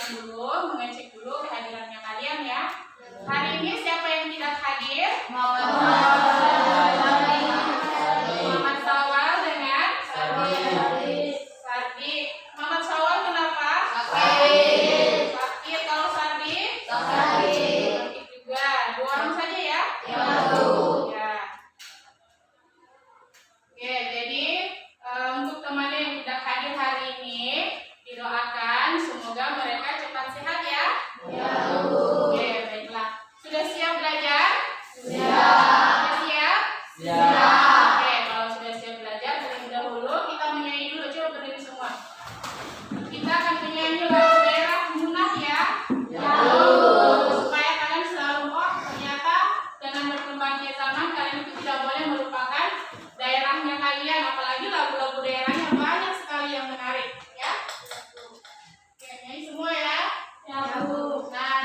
absen dulu, mengecek dulu kehadirannya kalian ya. Hari ini siapa yang tidak hadir? Muhammad Sawal dengan Sardi. Muhammad Sawal kenapa? Sakit. Kalau Sardi? Sakit juga. 2 orang saja ya? Ya. Oke, jadi untuk teman yang tidak hadir hari ini didoakan semoga mereka cepat sehat ya. Ya. Oke, baiklah. Sudah siap belajar? Sudah siap? Siap. Oke, kalau sudah siap belajar, terlebih dahulu kita menyanyi dulu. Coba berdiri semua. Kita akan menyanyi lagu daerah Munah ya. Supaya kalian selalu ternyata dengan berkembangnya zaman kalian itu tidak boleh melupakan daerahnya kalian, apalagi lagu-lagu daerahnya banyak sekali yang menarik ya. Oke, nyanyi semua ya. Nah,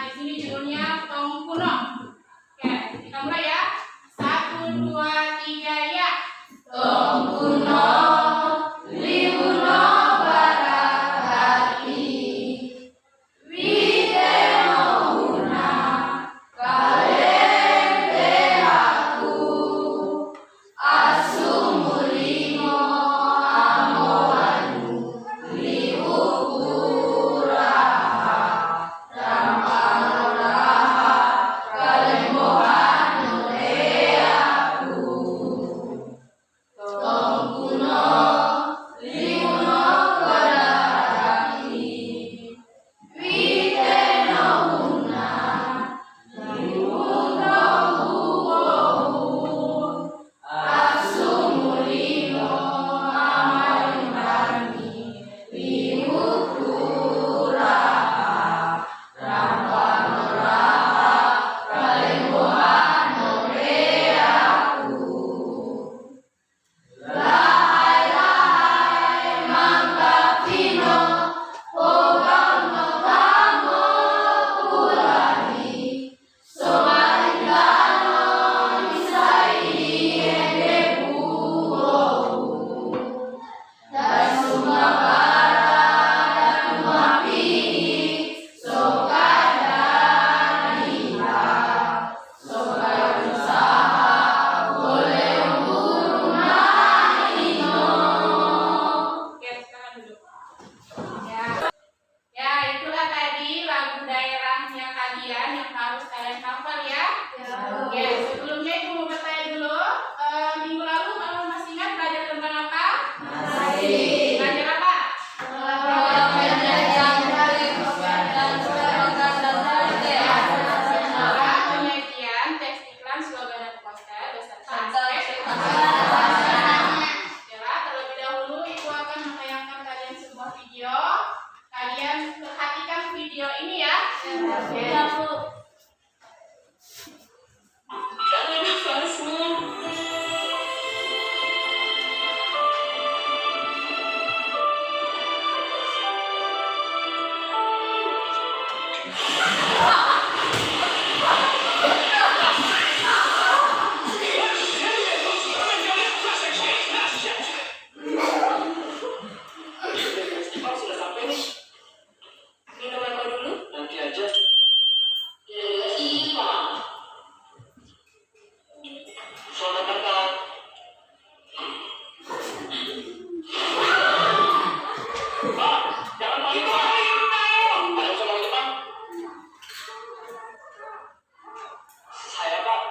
di sini judulnya Tong Kuno. Oke, kita mulai ya. 1, 2, 3 ya. Tong Kuno, liuno barahati, wideno una, kalende aku, asumulimo amoanu, liukuraha, rampanoraha, kalembohan ureaku. Tong kuno, liuno barahati, wideno una, liuno uohu, asumulimo amanani, liukuraha, rampanoraha, kalembohan ureaku. Lahai mangkapino, ogang mokamo kulahi, somarilano isaidi endebuohu, dasumabara dan mapini, sokadaniha, sokarusaha, boleh urunahino. Oke, sekarang duduk. Ya, itulah tadi lagu daerahnya kalian yang harus kalian hafal ya. Oke, sebelumnya ibu mau bertanya dulu. Minggu lalu kalau masih ingat belajar tentang apa? Belajar apa? Penyajian, teks iklan, slogan dan poster beserta aspek. Ya, terlebih dahulu ibu akan menayangkan kalian sebuah video. Kalian perhatikan video ini ya. Ya, Bu. Jangan nafasmu. Sudah sampai nih. Minum apa dulu? Nanti aja. Iya. Selamat datang. Pak, jangan panik Pak. Ada sama Jepang. Saya Pak.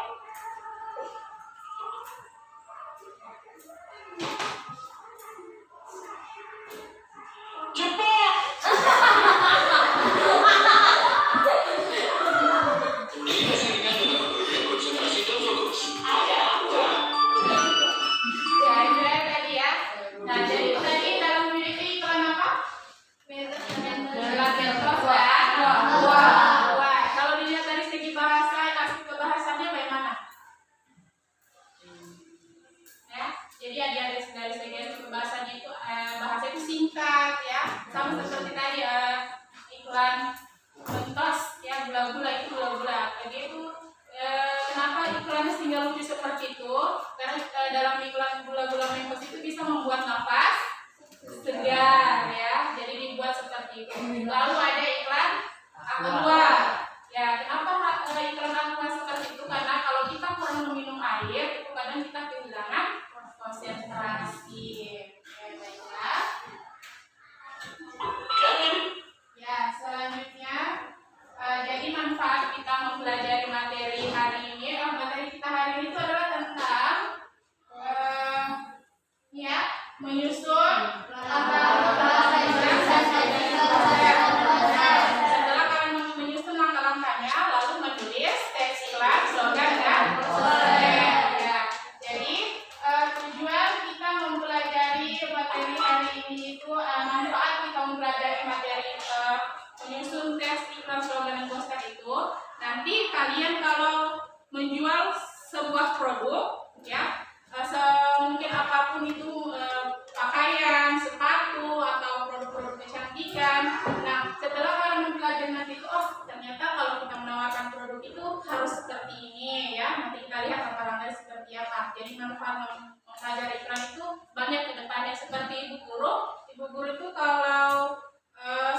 Cepat. Kita seringan dalam memberikan konsentrasi dan fokus. Ada apa? Ya, itu ya tadi ya. Nah, jadi tadi dalam video itu iklan apa? Melatih buah. Kalau dilihat dari segi bahasa, aspek kebahasannya bagaimana? Ya, jadi ada dari segi kebahasannya itu bahasa itu singkat ya, sama seperti tadi iklan mentos ya, gula-gula itu gula-gula. Jadi itu kenapa iklannya sehingga lucu seperti itu? Karena dalam iklan gula-gula mentos itu bisa membuat nafas segar ya, jadi dibuat seperti itu. Lalu ada iklan Aqua. Ya, kenapa iklan Aqua seperti itu? Karena kalau kita kurang meminum air, itu kadang kita kehilangan konsentrasi. Ya, baiklah. Ya, selanjutnya, jadi manfaat kita mempelajari materi hari ini. Materi kita hari ini itu adalah tentang ya, menyusun langkah-langkah setelah kalian menyusun langkah-langkahnya, lalu menulis teks iklan, slogan dan poster. Ya, jadi tujuan kita mempelajari materi hari ini itu manfaat kita mempelajari materi menyusun teks iklan, slogan dan poster itu nanti kalian kalau menjual sebuah produk ya mungkin apapun itu pakaian, sepatu atau produk-produk kecantikan. Nah, setelah kalian mempelajari nanti itu, oh ternyata kalau kita menawarkan produk itu harus seperti ini ya. Nanti kita lihat langkah-langkahnya seperti apa. Jadi manfaat mempelajari iklan itu banyak ke depannya. Seperti ibu guru itu kalau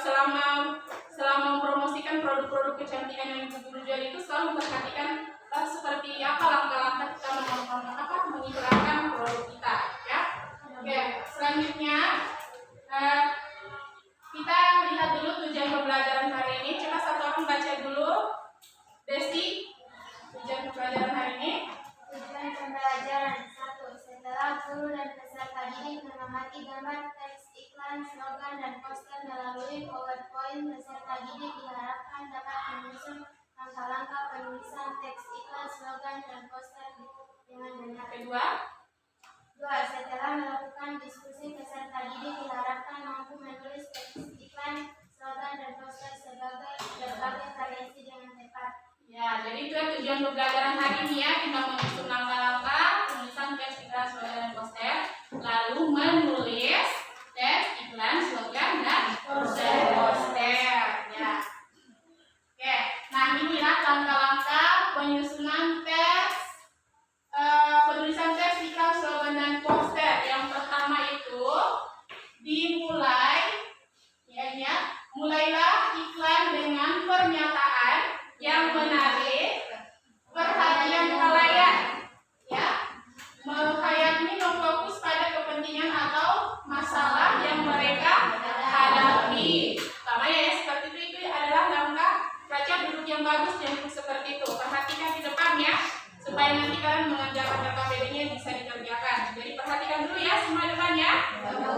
selama mempromosikan produk-produk kecantikan yang ibu guru jual itu selalu memperhatikan seperti apa langkah-langkah kita mengiklankan produk kita ya. Oke, selanjutnya kita lihat dulu tujuan pembelajaran hari ini. Coba satu orang baca dulu. Desi, tujuan pembelajaran hari ini. Tujuan pembelajaran 1. Setelah guru dan peserta didik mengamati gambar teks iklan, slogan, dan poster melalui PowerPoint, peserta didik diharapkan dapat menyusun langkah-langkah penulisan teks iklan, slogan, dan poster dengan benar. Kedua. 2. Setelah melakukan diskusi, peserta didik diharapkan mampu menulis teks iklan, slogan, dan poster sebagai berbagai variasi dengan tepat. Ya, jadi itu tujuan pembelajaran hari ini ya. Kita menyusun langkah-langkah penulisan teks iklan, slogan, dan poster, lalu menulis teks iklan, slogan, dan poster. Ya. Oke, nah inilah langkah-langkah penyusunan teks penulisan teks iklan, slogan, dan poster. Yang pertama itu dimulai mulailah iklan dengan pernyataan yang menarik perhatian khalayak ya. Khalayak ini memfokus pada kepentingan atau masalah yang mereka hadapi. Sama ya, seperti itu adalah langkah baca duduk yang bagus dan seperti itu. Perhatikan di depannya supaya nanti kalian mengerjakan KKBD-nya bisa dikerjakan. Jadi perhatikan dulu ya semua depannya.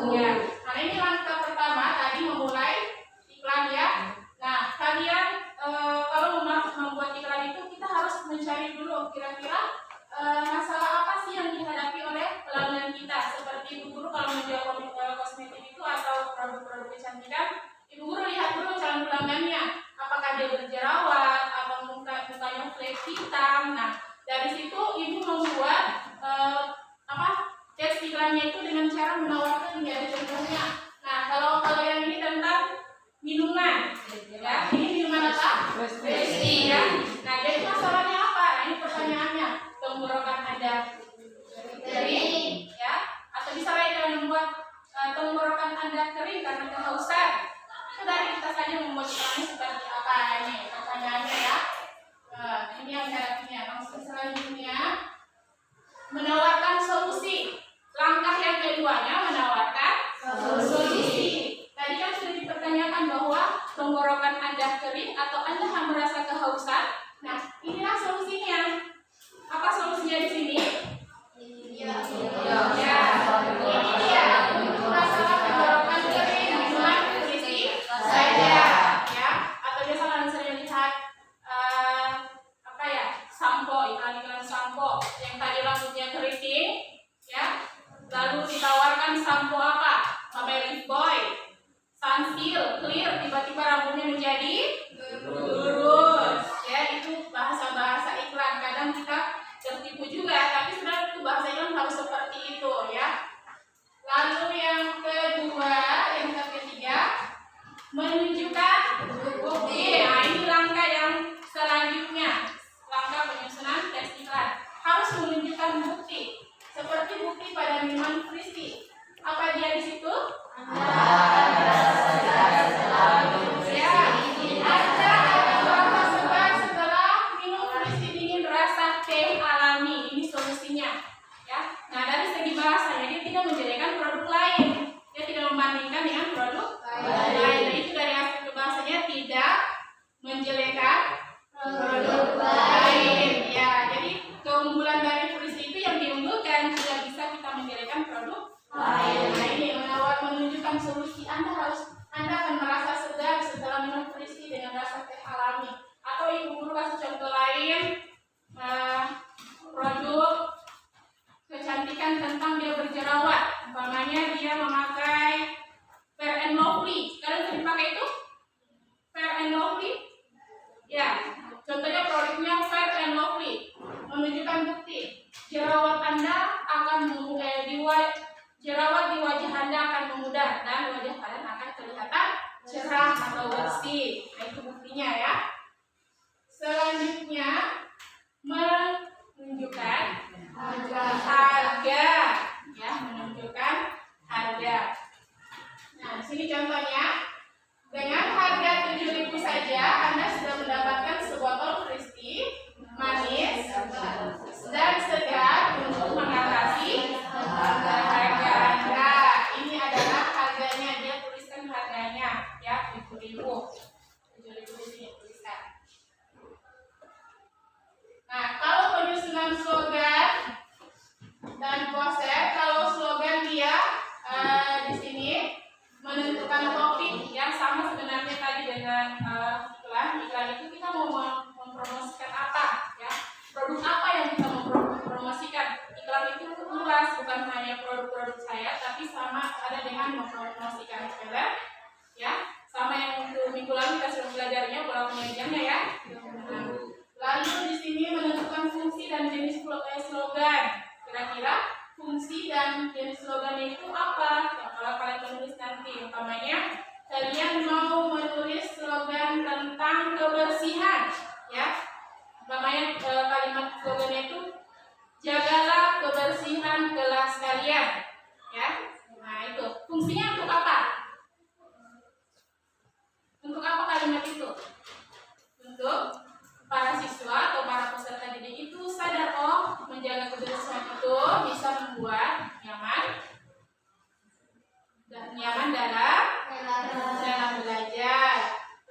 Ya. Nah, ini langkah pertama tadi memulai iklan ya. Nah, kalian kalau membuat iklan itu kita harus mencari dulu kira-kira masalah apa sih yang dihadapi oleh pelanggan kita. Seperti ibu guru kalau menjual kosmetik itu atau produk-produk kecantikan, ibu guru lihat dulu calon pelanggannya, apakah dia berjerawat atau mukanya flek hitam. Nah, dari situ ibu membuat teks iklannya itu dengan cara menawarkan hingga ada contohnya. Nah, kalau yang ini tentang minuman, ya, ini minuman apa? Besi ya. Nah, jadi masalahnya apa? Nah, ini pertanyaannya. Tenggorokan Anda kering, ya? Atau bisa kalian membuat tenggorokan Anda kering karena kehausan? Itu dari kita saja membuat iklannya seperti apa ini? Pertanyaannya ya. Ini yang hadapinya. Langsung selanjutnya menawarkan solusi. Langkah yang keduanya menawarkan solusi. Tadi kan sudah dipertanyakan bahwa tenggorokan Anda kering atau Anda merasa kehausan. Nah, inilah solusinya. Apa solusinya di sini? Ya. Ini dia. Untuk masalah tenggorokan kering, minuman berisi saja, ya. Atau biasa kalian sering lihat sampo, iklan-iklan sampo yang tadi rambutnya keriting, ya. Lalu ditawarkan sampo apa? Family Boy, Sunsil, Clear, tiba-tiba rambutnya menjadi lurus. Ya, itu bahasa menjelekkan produk lain. Ya, jadi keunggulan dari Fristi itu yang diunggulkan tidak bisa kita menjelekkan produk lain. Nah, ini menunjukkan solusi. Anda akan merasa segar setelah minum Fristi dengan rasa teh alami. Atau ibu guru kasih contoh lain, produk kecantikan tentang dia berjerawat. Umpamanya dia memakai Fair and Lovely. Kalian sering pakai itu? Fair and Lovely? Ya, contohnya produknya Fair and Lovely. Menunjukkan bukti jerawat Anda akan jerawat di wajah Anda akan memudar dan wajah kalian akan kelihatan cerah atau bersih. Nah, itu buktinya ya. Selanjutnya menunjukkan harga, ya, menunjukkan harga. Nah, di sini contohnya, dengan harga 7.000 saja Anda sudah mendapatkan sebotol Fristi manis dan segar untuk mengatasi harga Anda. Ini adalah harganya, dia tuliskan harganya, ya, 7.000. 7.000 di sini tuliskan. Nah, kalau penyusunan slogan dan poster, kalau slogan dia di sini menentukan topik yang sama sebenarnya tadi dengan iklan itu kita mau mempromosikan apa, ya, produk apa yang kita mau promosikan. Iklan itu luas, bukan hanya produk-produk saya, tapi sama ada dengan mempromosikan sepeda, ya, sama yang untuk minggu lalu kita sudah belajarnya pola penyajiannya, ya. Lalu di sini menentukan fungsi dan jenis slogan. Kira-kira fungsi dan jenis slogannya itu apa? Ya, kalau kalian menulis nanti, umpamanya kalian mau menulis slogan tentang kebersihan, ya. Umpamanya kalimat slogannya itu jagalah kebersihan kelas kalian, ya. Nah, itu fungsinya untuk apa? Untuk apa kalimat itu? Untuk para siswa atau para peserta didik itu sadar, oh, menjaga kebersihan itu bisa membuat nyaman dalam belajar.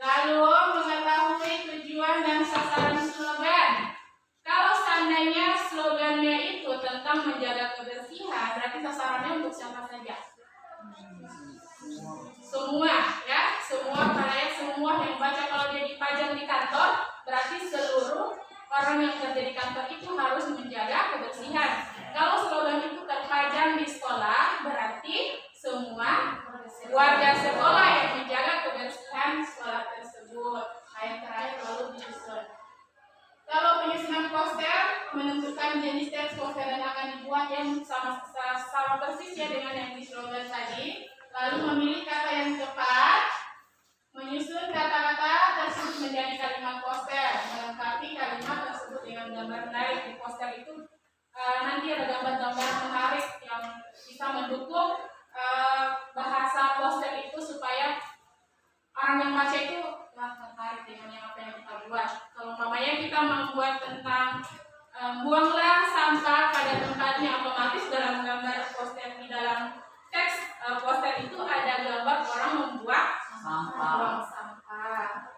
Lalu mengetahui tujuan dan sasaran slogan. Kalau seandainya slogannya itu tentang menjaga kebersihan, berarti sasarannya untuk siapa saja? Semua, ya, semua yang baca. Kalau dia dipajang di kantor, berarti seluruh orang yang kerja di kantor itu harus menjaga kebersihan. Kalau slogan itu terpajang di sekolah, berarti semua warga sekolah yang menjaga kebersihan sekolah tersebut. Yang terakhir lalu disusun. Kalau penyusunan poster, menentukan jenis teks poster yang akan dibuat yang sama persis, ya, dengan yang di slogan tadi. Lalu memilih kata yang tepat, menyusun kata-kata tersebut menjadi kalimat poster, melengkapi kalimat tersebut dengan gambar menarik. Di poster itu nanti ada gambar-gambar menarik yang bisa mendukung bahasa poster itu supaya orang yang baca itu tertarik dengan apa yang kita buat. Kalau umpamanya kita membuat tentang buanglah sampah pada tempatnya, otomatis dalam gambar poster di dalam teks poster itu ada gambar orang membuang sampah.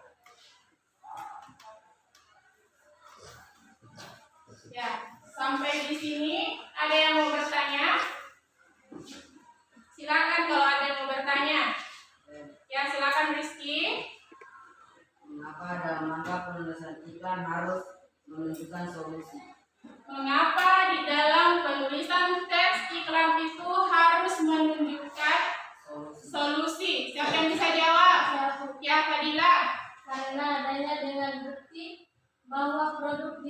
Ya, sampai di sini ada yang mau bertanya? Silakan kalau ada yang mau bertanya. Ya, silakan Rizky. Mengapa dalam rangka penulisan iklan harus menunjukkan solusi? Mengapa di dalam penulisan teks iklan itu harus menunjukkan solusi? Siapa yang bisa jawab? Ya, Fadila. Karena adanya dengan bukti bahwa produk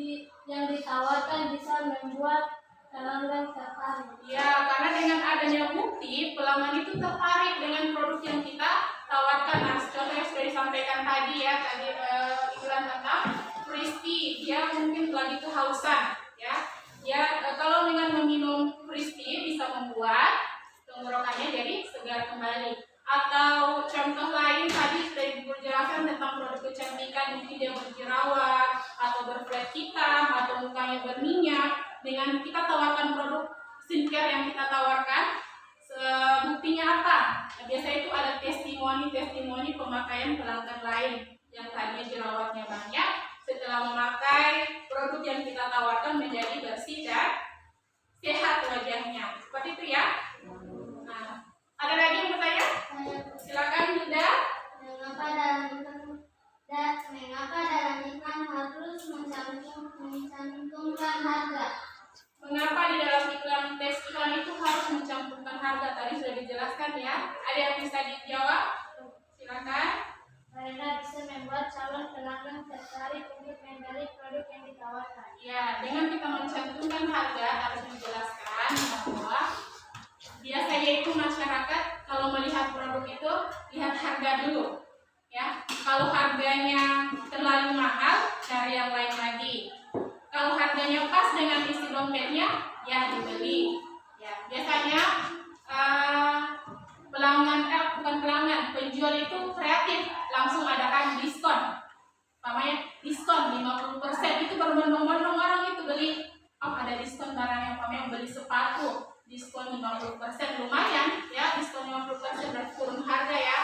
yang ditawarkan bisa membuat pelanggan tertarik. Ya, karena dengan adanya bukti, pelanggan itu tertarik dengan produk yang kita tawarkan. Nah, contoh yang sudah disampaikan tadi, ya, iklan tentang Fristi, dia mungkin lagi kehausan, ya. Kalau dengan meminum Fristi bisa membuat tenggorokannya jadi segar kembali. Atau contoh lain tadi sudah Ibu jelaskan tentang produk kecantikan, mungkin dia berjerawat atau berflat hitam atau mukanya berminyak. Dengan kita tawarkan produk skincare yang kita tawarkan, buktinya apa? Nah, biasanya itu ada testimoni pemakaian pelanggan lain. yang tadinya jerawatnya banyak, setelah memakai produk yang kita tawarkan menjadi bersih dan sehat wajahnya. Seperti itu ya. Nah, ada lagi yang bertanya? Silakan Yuda. Mengapa dalam iklan harus mencantumkan harga? Mengapa di dalam teks iklan itu harus mencantumkan harga? Tadi sudah dijelaskan ya. Ada yang bisa dijawab? Silakan. Karena bisa membuat calon pelanggan tertarik untuk membeli produk yang ditawarkan. Ya, dengan kita mencantumkan harga harus menjelaskan bahwa biasanya itu masyarakat kalau melihat produk itu lihat harga dulu. Ya, kalau harganya terlalu mahal, cari yang lain lagi. Kalau harganya pas dengan isi dompetnya, ya dibeli. Ya, biasanya penjual itu kreatif, langsung adakan diskon. Namanya diskon 50%, itu berbondong-bondong orang itu beli. Oh, ada diskon barang yang beli sepatu, diskon 50%, lumayan ya, diskon 50% dan turun harga ya.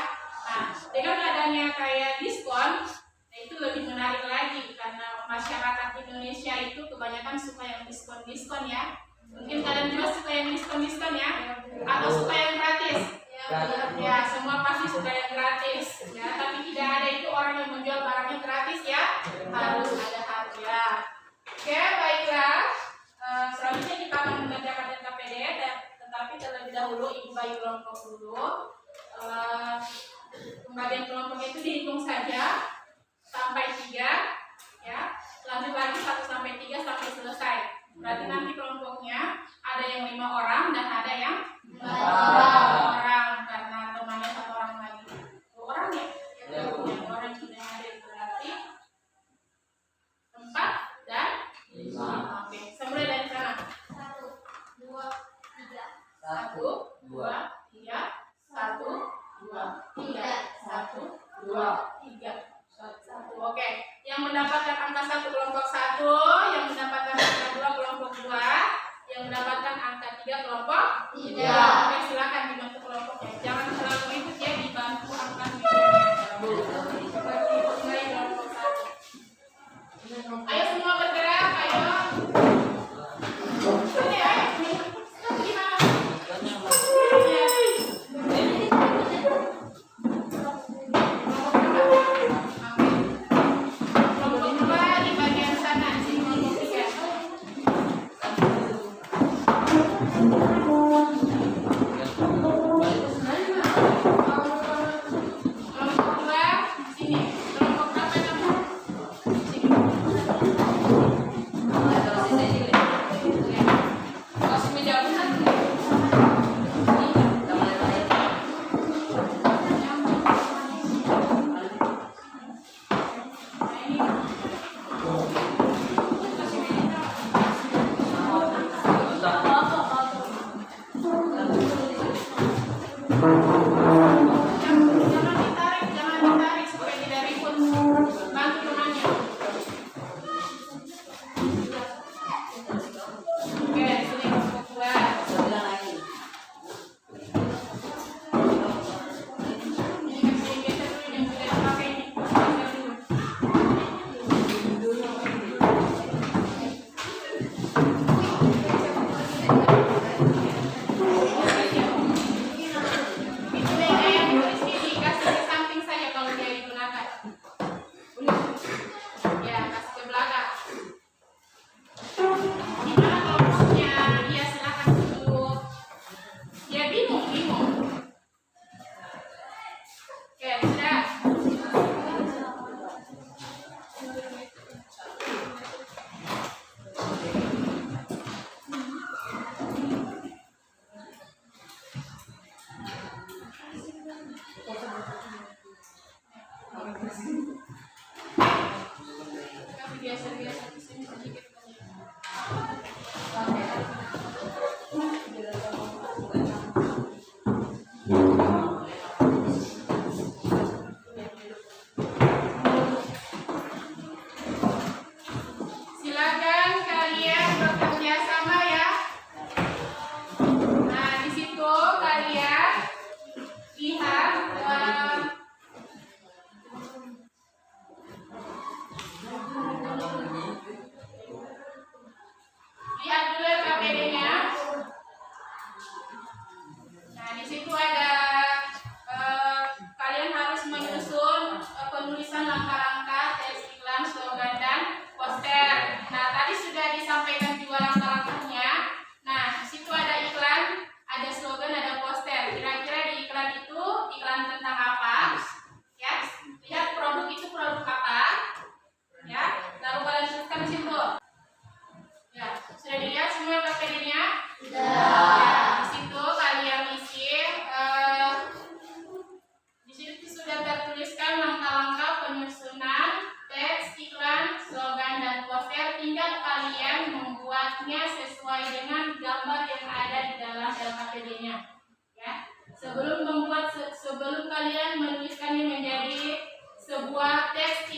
Nah, dengan adanya kayak diskon, nah itu lebih menarik lagi karena masyarakat Indonesia itu kebanyakan suka yang diskon-diskon ya. Mungkin kalian juga suka yang diskon-diskon ya, atau suka yang gratis? Ya, semua pasti suka yang gratis ya. Tapi tidak ada itu orang yang menjual barangnya gratis ya, harus ada harga. Oke, baiklah. Selanjutnya kita akan mengerjakan NKPD, tetapi terlebih dahulu Ibu bagi kelompok dulu. Pembagian kelompok itu dihitung saja sampai 3 ya. Lanjut lagi 1 sampai 3 sampai selesai. Berarti nanti kelompoknya ada yang 5 orang dan ada yang 4 orang karena temannya 1 orang lagi. 2 orang ya? Yang 2 orang sudah ada, berarti 4 dan 5. Oke, semula dari sana. 1, 2, 3. 1, 2, 3. 1, 2, 3. 1, 2, 3. 1. Oke, yang mendapatkan angka 1 kelompok 1, yang mendapatkan angka 2 kelompok 2, yang mendapatkan angka 3 kelompok 3. Oke, silakan dibantu kelompoknya. Jangan terlalu ikut ya, dibantu angkanya. Seperti mulai kelompok 1. Ayo semua bergerak, ayo. Ini ayo. Gimana? Jangan ditarik supaya tidak ribut. Bantu temannya. Oke, sini kelompok 2. Ini kasih geser dulu yang sudah dipakai ini. Geser dulu.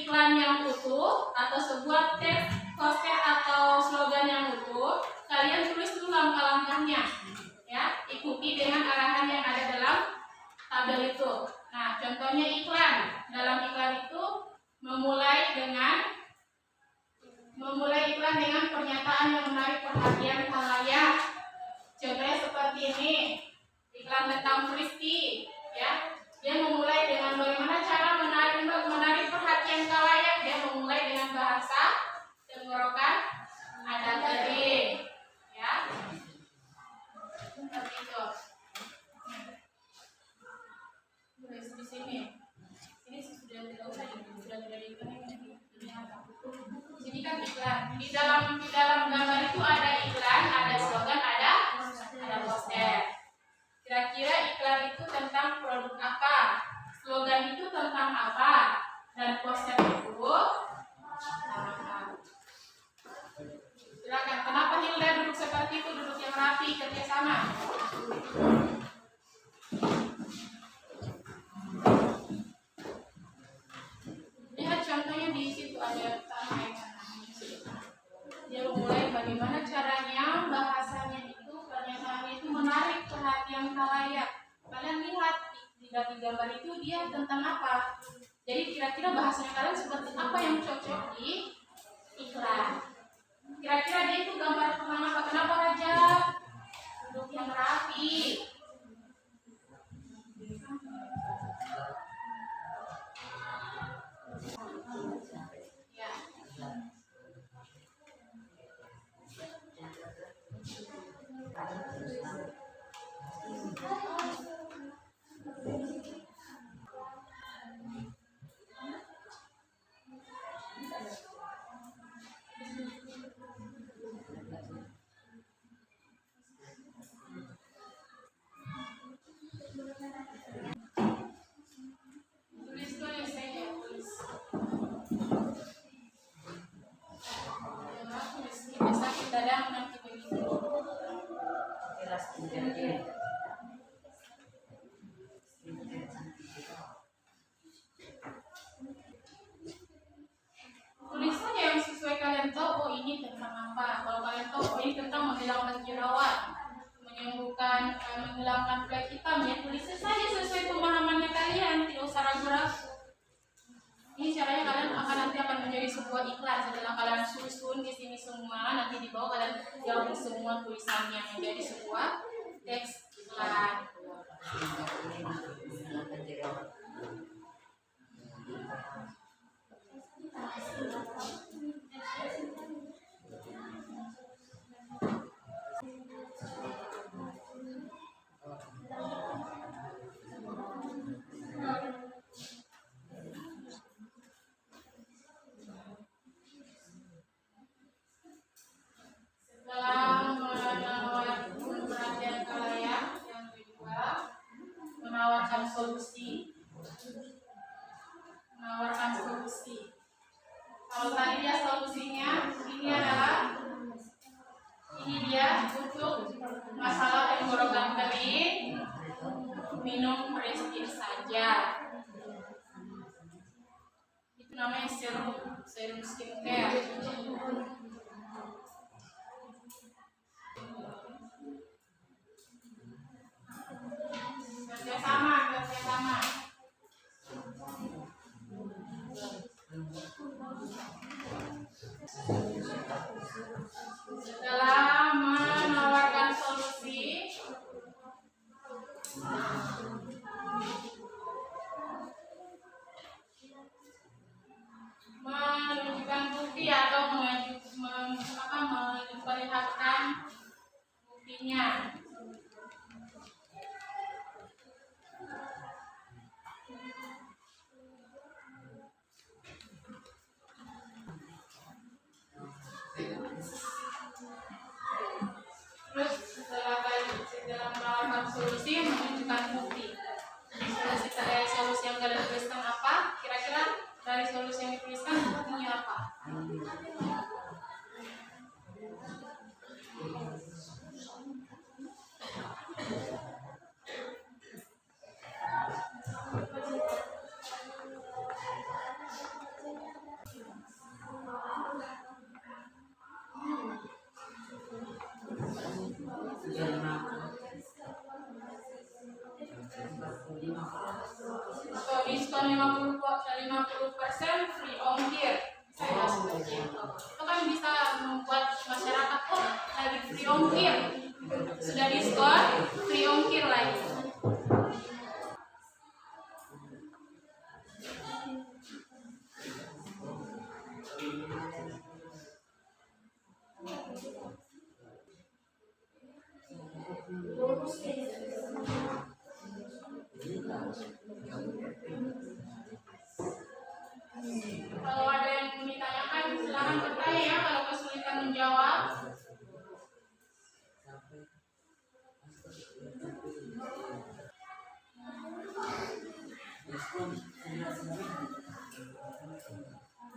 iklan yang utuh atau sebuah teks poster atau slogan yang utuh, kalian tulis dulu langkah-langkahnya, ya. Ikuti dengan arahan yang ada dalam tabel itu. Nah, contohnya iklan. Dalam iklan itu memulai iklan dengan pernyataan yang menarik perhatian khalayak. Contohnya seperti ini, iklan tentang frisbee, ya. Dia memulai dengan bagaimana cara menarik perhatian khalayak. Dia memulai dengan bahasa tenggorokan ada kering, ya. Seperti itu. Tulis di sini. Ini sudah tidak usah, sudah tidak diiklan ini apa? Sini kan iklan. Di dalam gambar itu ada iklan, ada slogan, ada poster. Kira-kira iklan itu tentang produk apa? Slogan itu tentang apa? Dan poster itu tentang apa? Silakan. Kenapa Hilda duduk seperti itu? Duduk yang rapi, kerjasama. Lihat contohnya di situ ada sama. Dia memulai bagaimana caranya bahasanya itu, pernyataannya itu menarik perhatian khalayak. Kalian lihat di gambar itu dia tentang apa? Jadi kira-kira bahasanya kalian seperti apa yang cocok di iklan? Kira-kira dia itu gambar tentang apa? Kenapa Raja? Duduk yang rapi. Ya. Tulis saja, tulis. Biasa kita nanti begitu. Tulis saja yang sesuai kalian tahu. Oh, ini tentang apa? Kalau kalian tahu, oh, ini tentang menghilangkan jerawat, menyembuhkan, menghilangkan flek hitam, ya tulis saja sesuai pemahamannya kalian. Tidak usah ragu-ragu. Ini caranya kalian nanti akan menjadi sebuah iklan. Setelah kalian susun di sini semua, nanti di bawah kalian gabung semua tulisannya menjadi sebuah teks iklan. Setelah menawarkan perhatian khalayak, yang kedua menawarkan solusi. Kalau tadi dia solusinya, ini dia untuk masalah tenggorokan kering, minum prestige saja. Itu namanya serum skincare. Kerjasama. Setelah menawarkan solusi, menunjukkan bukti atau memperlihatkan buktinya. Terus setelah menawarkan solusi, menunjukkan bukti. Solusi yang kalian tuliskan apa? Kira-kira dari solusi yang dituliskan buktinya apa?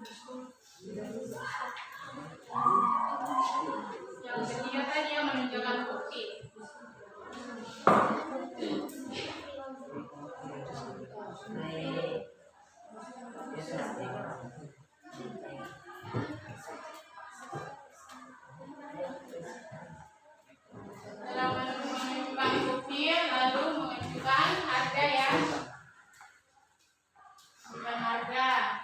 Yang ketiga tadi yang menunjukkan bukti. Dalam menunjukkan bukti lalu menunjukkan harga ya. Bukan harga.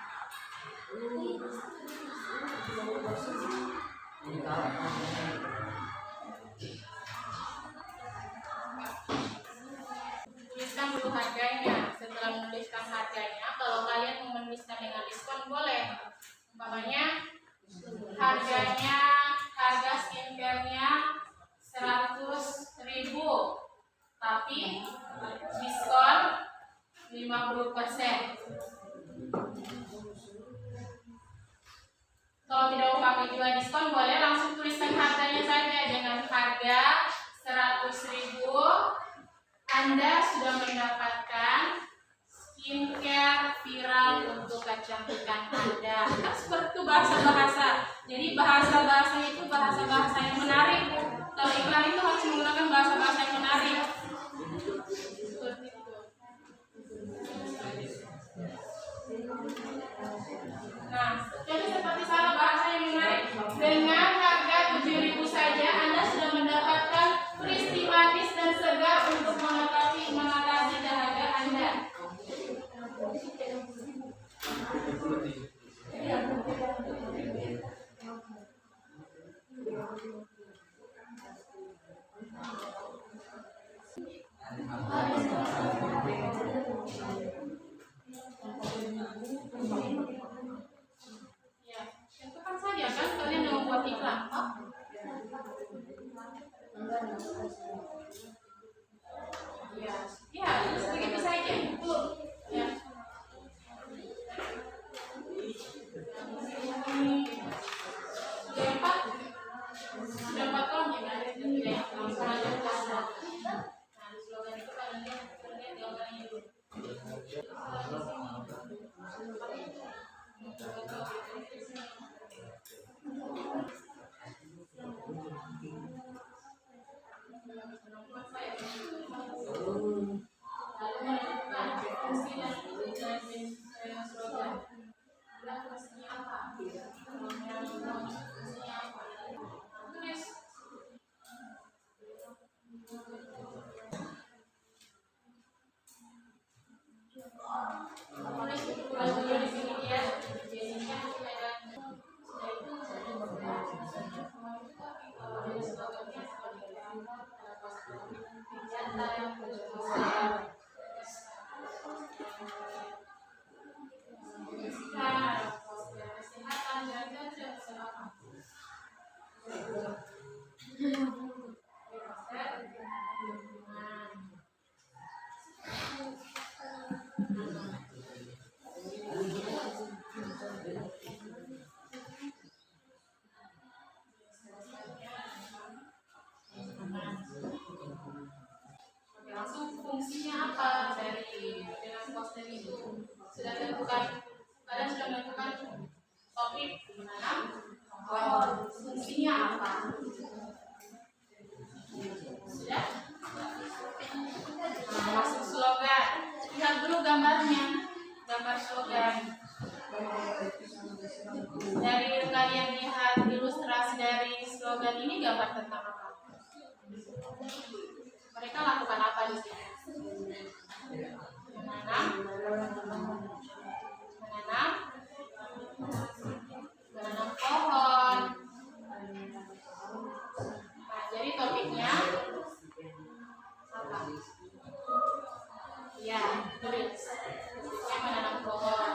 Tuliskan dulu harganya. Setelah menuliskan harganya, kalau kalian mau menuliskan dengan diskon boleh. Umpamanya harganya, harga skincare-nya 100.000, tapi diskon 50%. Kalau tidak mau pakai juga diskon boleh langsung tuliskan harganya saja. Dengan harga 100.000 Anda sudah mendapatkan skincare viral untuk kecantikan Anda. Kan seperti itu bahasa-bahasa. Jadi bahasa-bahasa itu bahasa-bahasa yang menarik. Kalau iklan itu harus menggunakan bahasa-bahasa yang menarik. Seperti itu. Nah, jadi seperti salah bahasa yang menarik. Dengan harga 7.000 saja Anda sudah mendapatkan free manis dan segar untuk mengatasi dahaga Anda. Ya, tentukan saja kan kalian yang membuat iklan. Ya, begitu saja. Ya. Sudah 4 tahun ya, langsung aja puasa. Nah, di slogan itu kan lihat gambarnya dulu. Lalu menentukan fungsi dan slogan. Fungsinya apa? Fungsinya apa? Tulis. Tulis ukuran dulu di sini ya. Biasanya ada langsung fungsinya apa dengan poster itu sudah tentukan. Kalian sudah menentukan topik menanam pohon, fungsinya apa? Sudah? Nah, masuk slogan. Lihat dulu gambarnya, gambar slogan. Dari kalian lihat ilustrasi dari slogan ini, gambar tentang apa? Mereka lakukan apa di sini? Menanam pohon. Nah, jadi topiknya apa? Ya, tulis. Topiknya menanam pohon.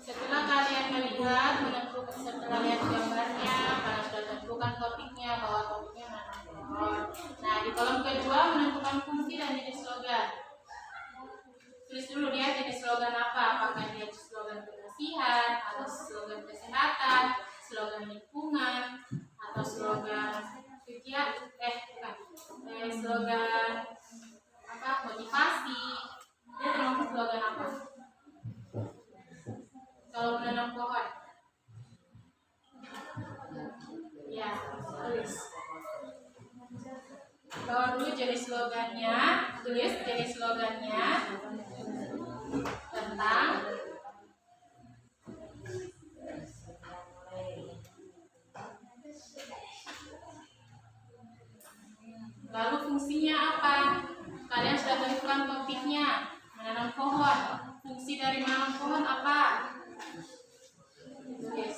Setelah kalian melihat, setelah lihat tulis jadi slogannya tentang lalu fungsinya apa? Kalian sudah tentukan topiknya, menanam pohon. Fungsi dari menanam pohon apa? Tulis.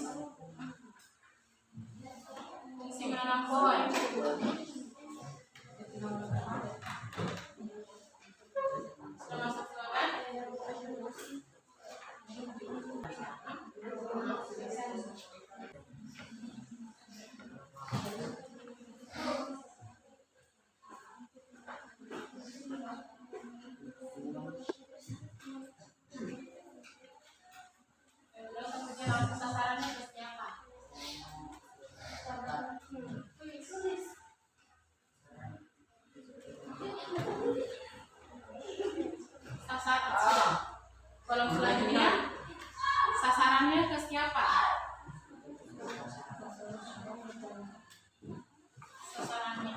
Fungsi menanam pohon. Sudah masuk slogan? Kemudian langsung sasarannya ke siapa? Kolom selanjutnya sasarannya ke siapa? Sasarannya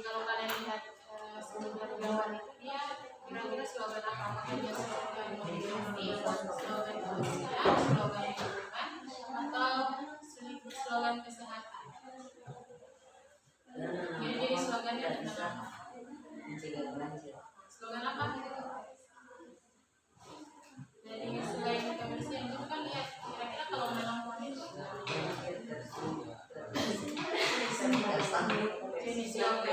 kalau kalian lihat slogan Gawan itu dia kira-kira slogan apa? Apakah dia slogan motivasi, slogan kemanusiaan, slogan lingkungan, atau slogan kesehatan? Jadi slogannya tentang apa? Slogan apa? Jadi selain kebersihan itu kan lihat kira-kira kalau menanam pohon itu jenis slogan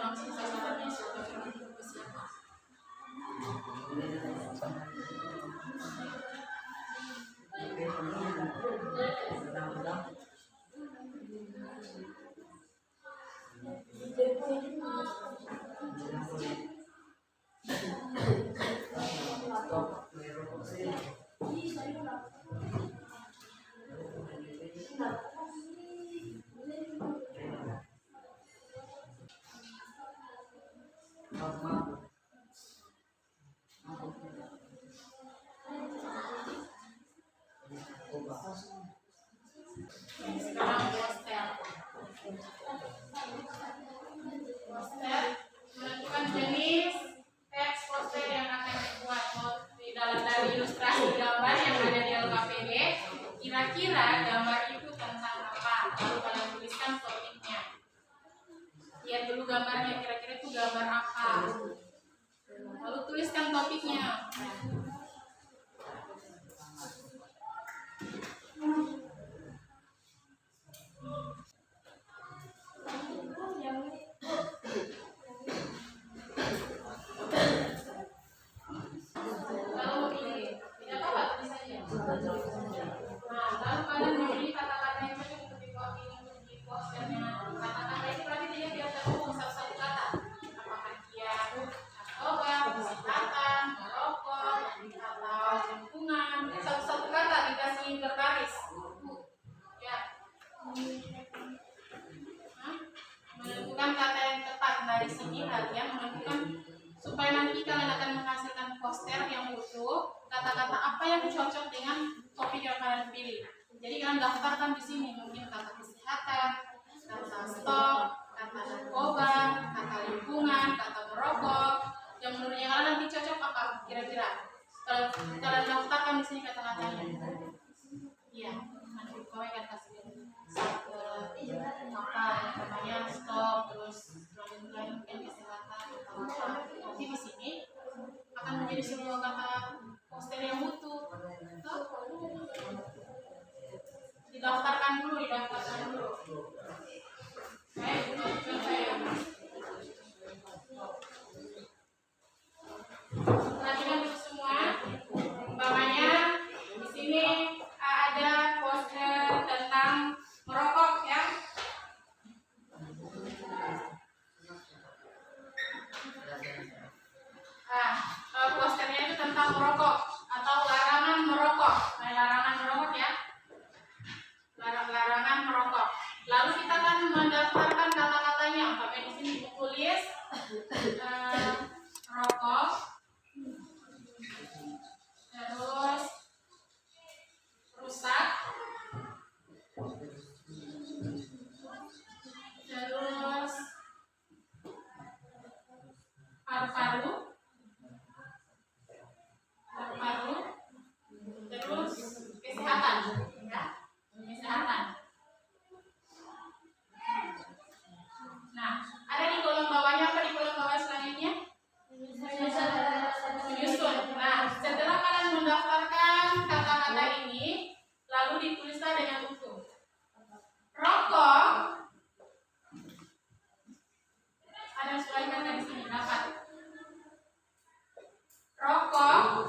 langsung sasarannya sudah ke siapa? Sekarang poster. Poster menentukan jenis teks poster yang akan dibuat. Di dalam dari ilustrasi gambar yang ada di LKPD, kira-kira gambar itu tentang apa? Lalu kalian tuliskan topiknya. Lihat dulu gambarnya, kira-kira itu gambar apa? Lalu tuliskan topiknya. Lalu kalian memilih kata-kata yang cocok untuk di-copy untuk di posternya. Kata-kata itu berarti dia biar terhubung satu-satu kata. Apakah dia narkoba, kesehatan, merokok, atau lingkungan, satu-satu kata dikasih berbaris. Ya. Menentukan kata yang tepat dari sini kalian menentukan supaya nanti kalian akan menghasilkan poster yang utuh. Kata-kata apa yang cocok dengan topik yang kalian pilih. Jadi kalian daftarkan di sini mungkin kata kesehatan, kata stop, kata narkoba, kata lingkungan, kata merokok. Yang menurutnya kalian nanti cocok apa kira-kira? Kalau kalian daftarkan di sini kata-katanya. Iya, nanti kau akan kasih apa namanya stop, terus lain-lain mungkin kesehatan atau apa. Nanti di sini akan menjadi sebuah kata poster yang utuh. Didaftarkan dulu. Perhatikan dulu semua. Umpamanya di sini ada poster tentang merokok ya. Posternya itu tentang merokok atau larangan merokok. Larangan merokok ya. Larangan merokok. Lalu kita akan mendaftarkan kata-katanya. Umpamanya di sini tulis rokok, terus rusak, terus paru-paru, terus kesehatan, ya, kesehatan. Nah, ada di kolom bawahnya apa di kolom bawah selanjutnya? Menyusun. Nah, setelah kalian mendaftarkan kata-kata ini, lalu ditulislah dengan utuh. Rokok. Ada suara kata di sini dapat. Rokok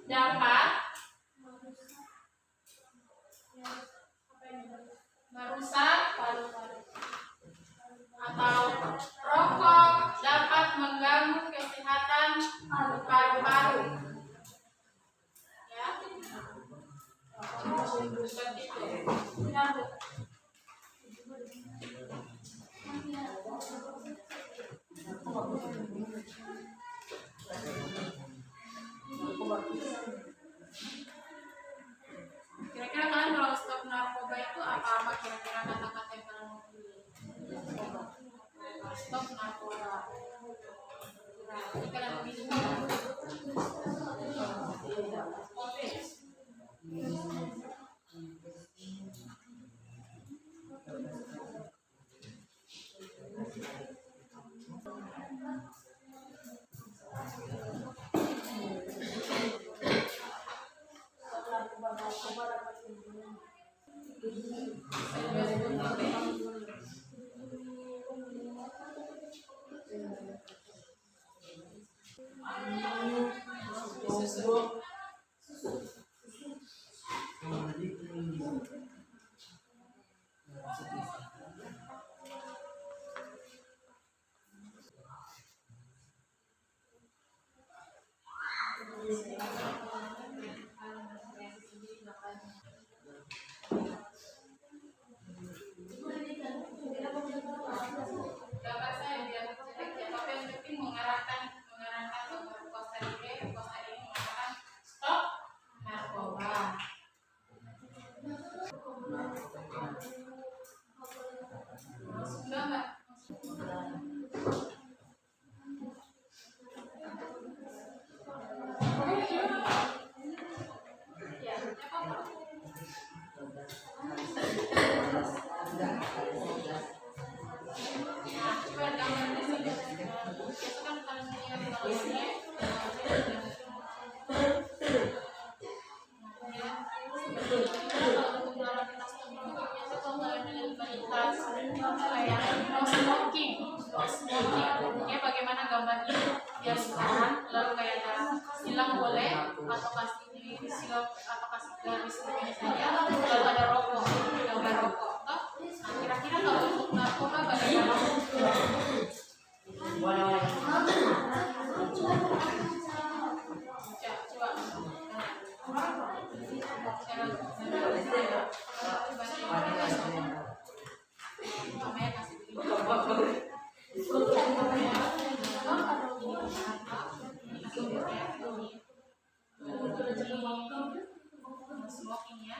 dapat merusak paru-paru atau rokok dapat mengganggu kesehatan paru-paru. Ya, seperti itu. Kira-kira kalian kalau stop narkoba itu apa kira-kira kata-kata yang kalian mau pilih? Stop narkoba. Nah, ini kalian pilih. Dapat saya biar jelek ya, tapi yang penting mengarahkan poster ini mengatakan stop narkoba. Sudah mbak? Ya, apa? Coba gambar di sini. Itu kan kalian lihat kalau ini kalau untuk melarang kita stop itu biasa kalau kalian dengan kualitas kayak no smoking. Ya bagaimana gambarnya biar sekarang lalu kayak ada silang boleh atau kasih silang atau kasih garis begini saja lalu ada rokok gambar rokok. Nah kira-kira kalau untuk narkoba bagaimana? Smoking ya.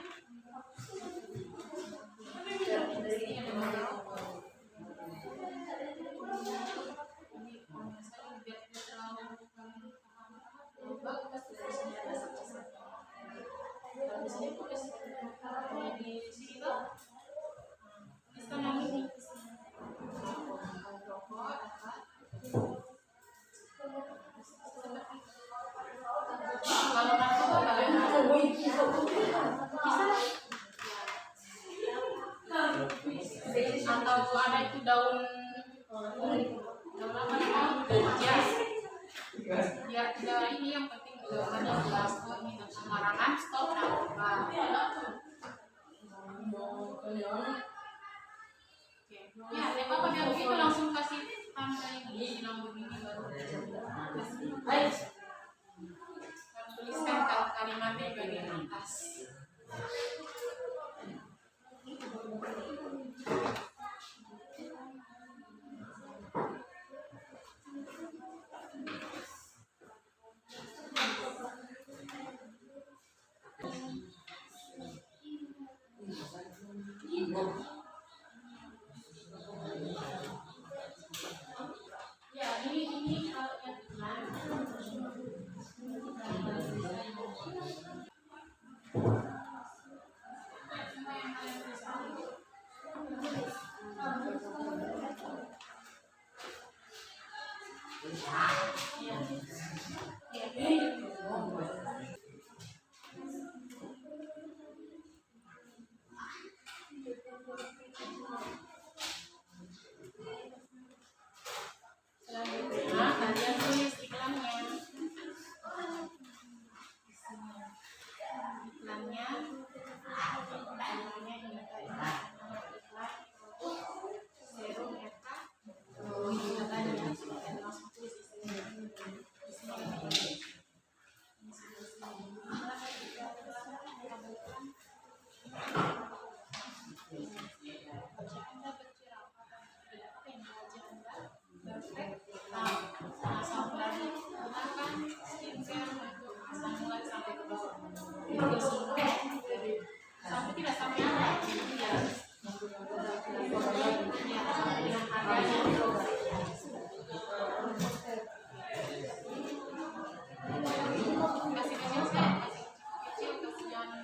Kalau narkoba bisa atau ada itu daun apa namanya jas biar tidak ini yang penting hanya jelas ini sembarangan stop narkoba. Ya, tembak pakai begitu langsung kasih tanda ini bilang begini baru harus tuliskan kalimatnya di bagian atas. Ya, ini kalau yang selanjutnya kalian tulis iklannya. Iklannya ini iklan serum Eka. Ini katanya langsung tulis di sini. Sampai tidak sampai ada ya. Kasih kecil sekali, kecil kasih jangan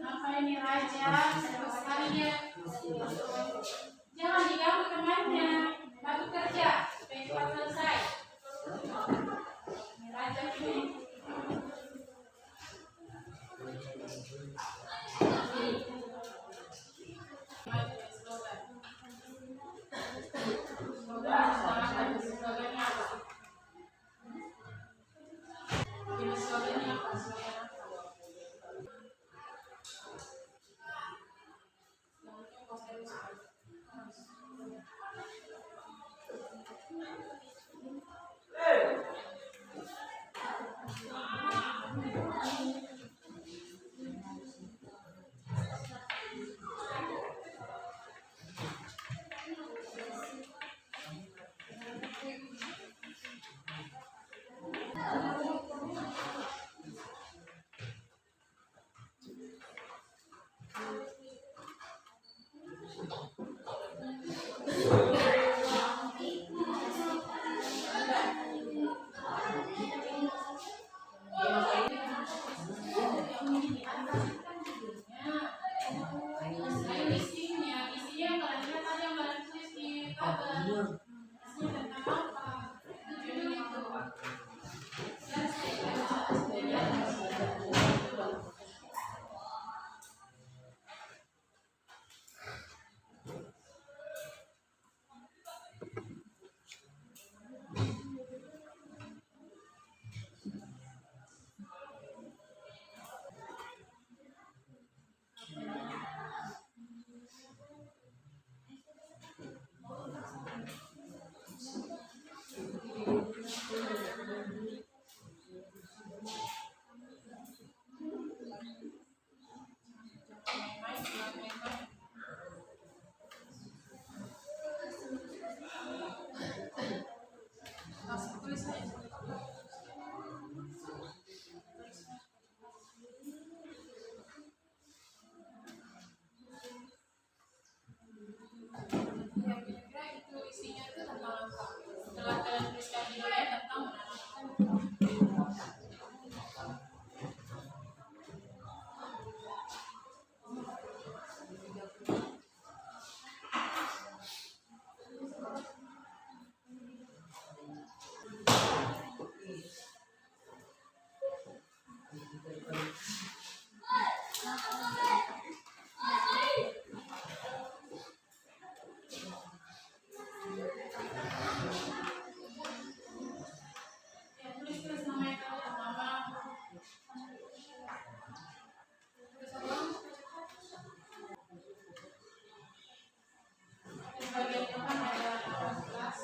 apa ini raja sekali dia jangan diganggu temannya baru kerja supaya cepat selesai. Ini raja ini slogannya apa? Ini slogannya apa? Ya, tulis namanya kalian, nama. Tulis apa? Di bagian depan ada kelas.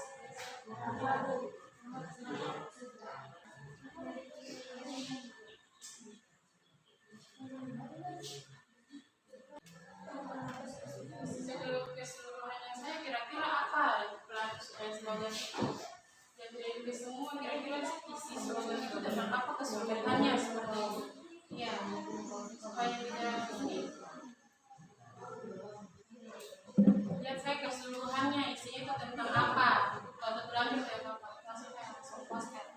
Keseluruhannya saya kira-kira apa pelan dan sebagainya. Dan dari semua kira-kira isi slogan itu tentang apa keseluruhannya seperti itu. Ya, supaya tidak ini. Lihat saya keseluruhannya isinya itu tentang apa. Kalau satu lagi saya langsung postkan.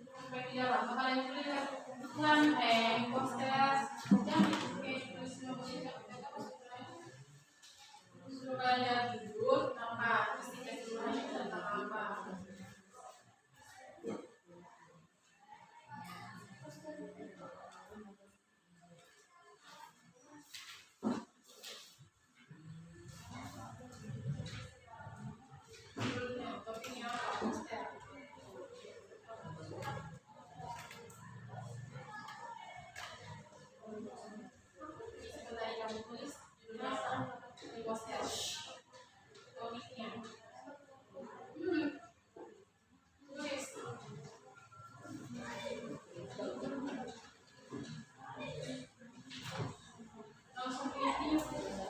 Supaya tidak apa kalian tulis iklan, poster, jangan tulis semua kita suruh kalian lihat judul apa terus keseluruhannya itu tentang apa. Judulnya, topiknya apa, poster. Setelah kamu tulis judulnya apa, poster. Topiknya. Tulis. Langsung pilih isinya.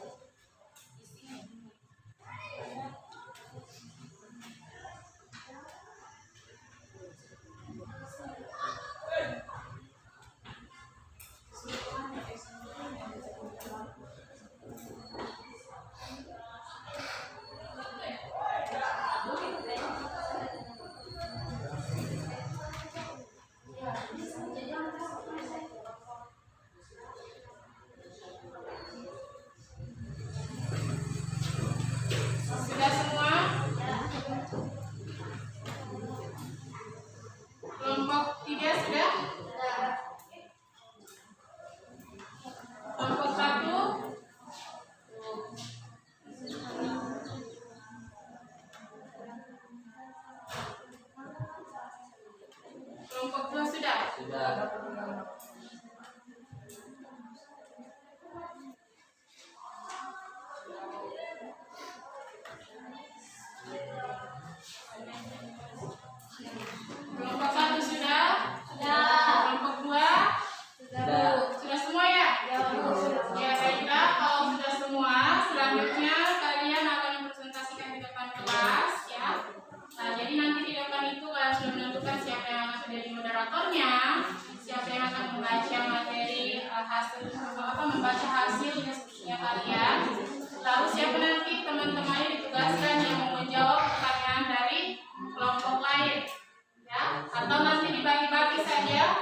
Sudah semua? Kelompok 3 sudah? Kelompok 1? Kelompok 2 sudah? Sudah. Kelompok 1 sudah? Sudah. Kelompok 2? Sudah. Sudah semua ya? Ya, baiklah. Kalau sudah semua, selanjutnya kalian akan mempresentasikan di depan kelas ya. Nah, jadi nanti di depan itu kalian sudah menentukan siapa yang akan menjadi moderatornya, siapa yang akan membaca materi membaca hasil diskusinya kalian. Lalu siapa nanti teman-temannya ditugaskan yang mau menjawab pertanyaan dari kelompok lain, ya? Atau nanti dibagi-bagi saja yang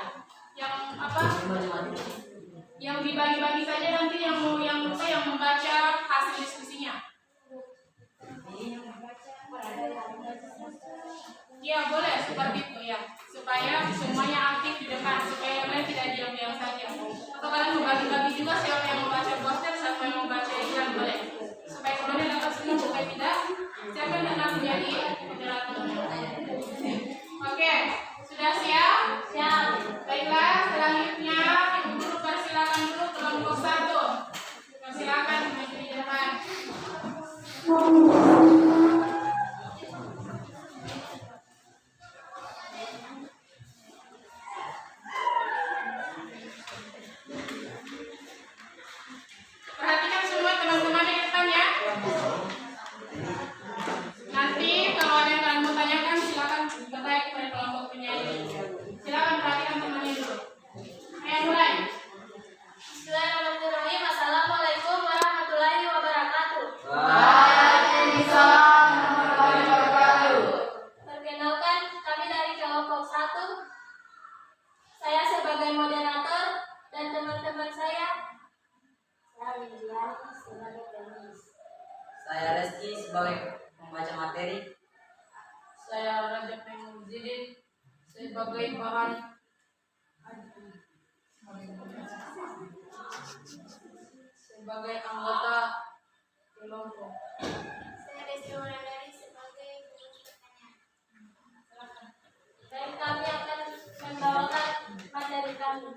yang dibagi-bagi saja nanti yang membaca hasil diskusinya. Ya boleh seperti itu ya, supaya semuanya aktif di depan, supaya yang lain tidak diam-diam saja. Atau kalian membagi-bagi juga siapa yang membaca poster, sebagai pembaca materi. Saya Rajab Muzidin sebagai bahan sebagai anggota kelompok. Saya Desi Wulandari sebagai pengurus pertanyaan. Silakan. Dan kami akan membawakan materi kami.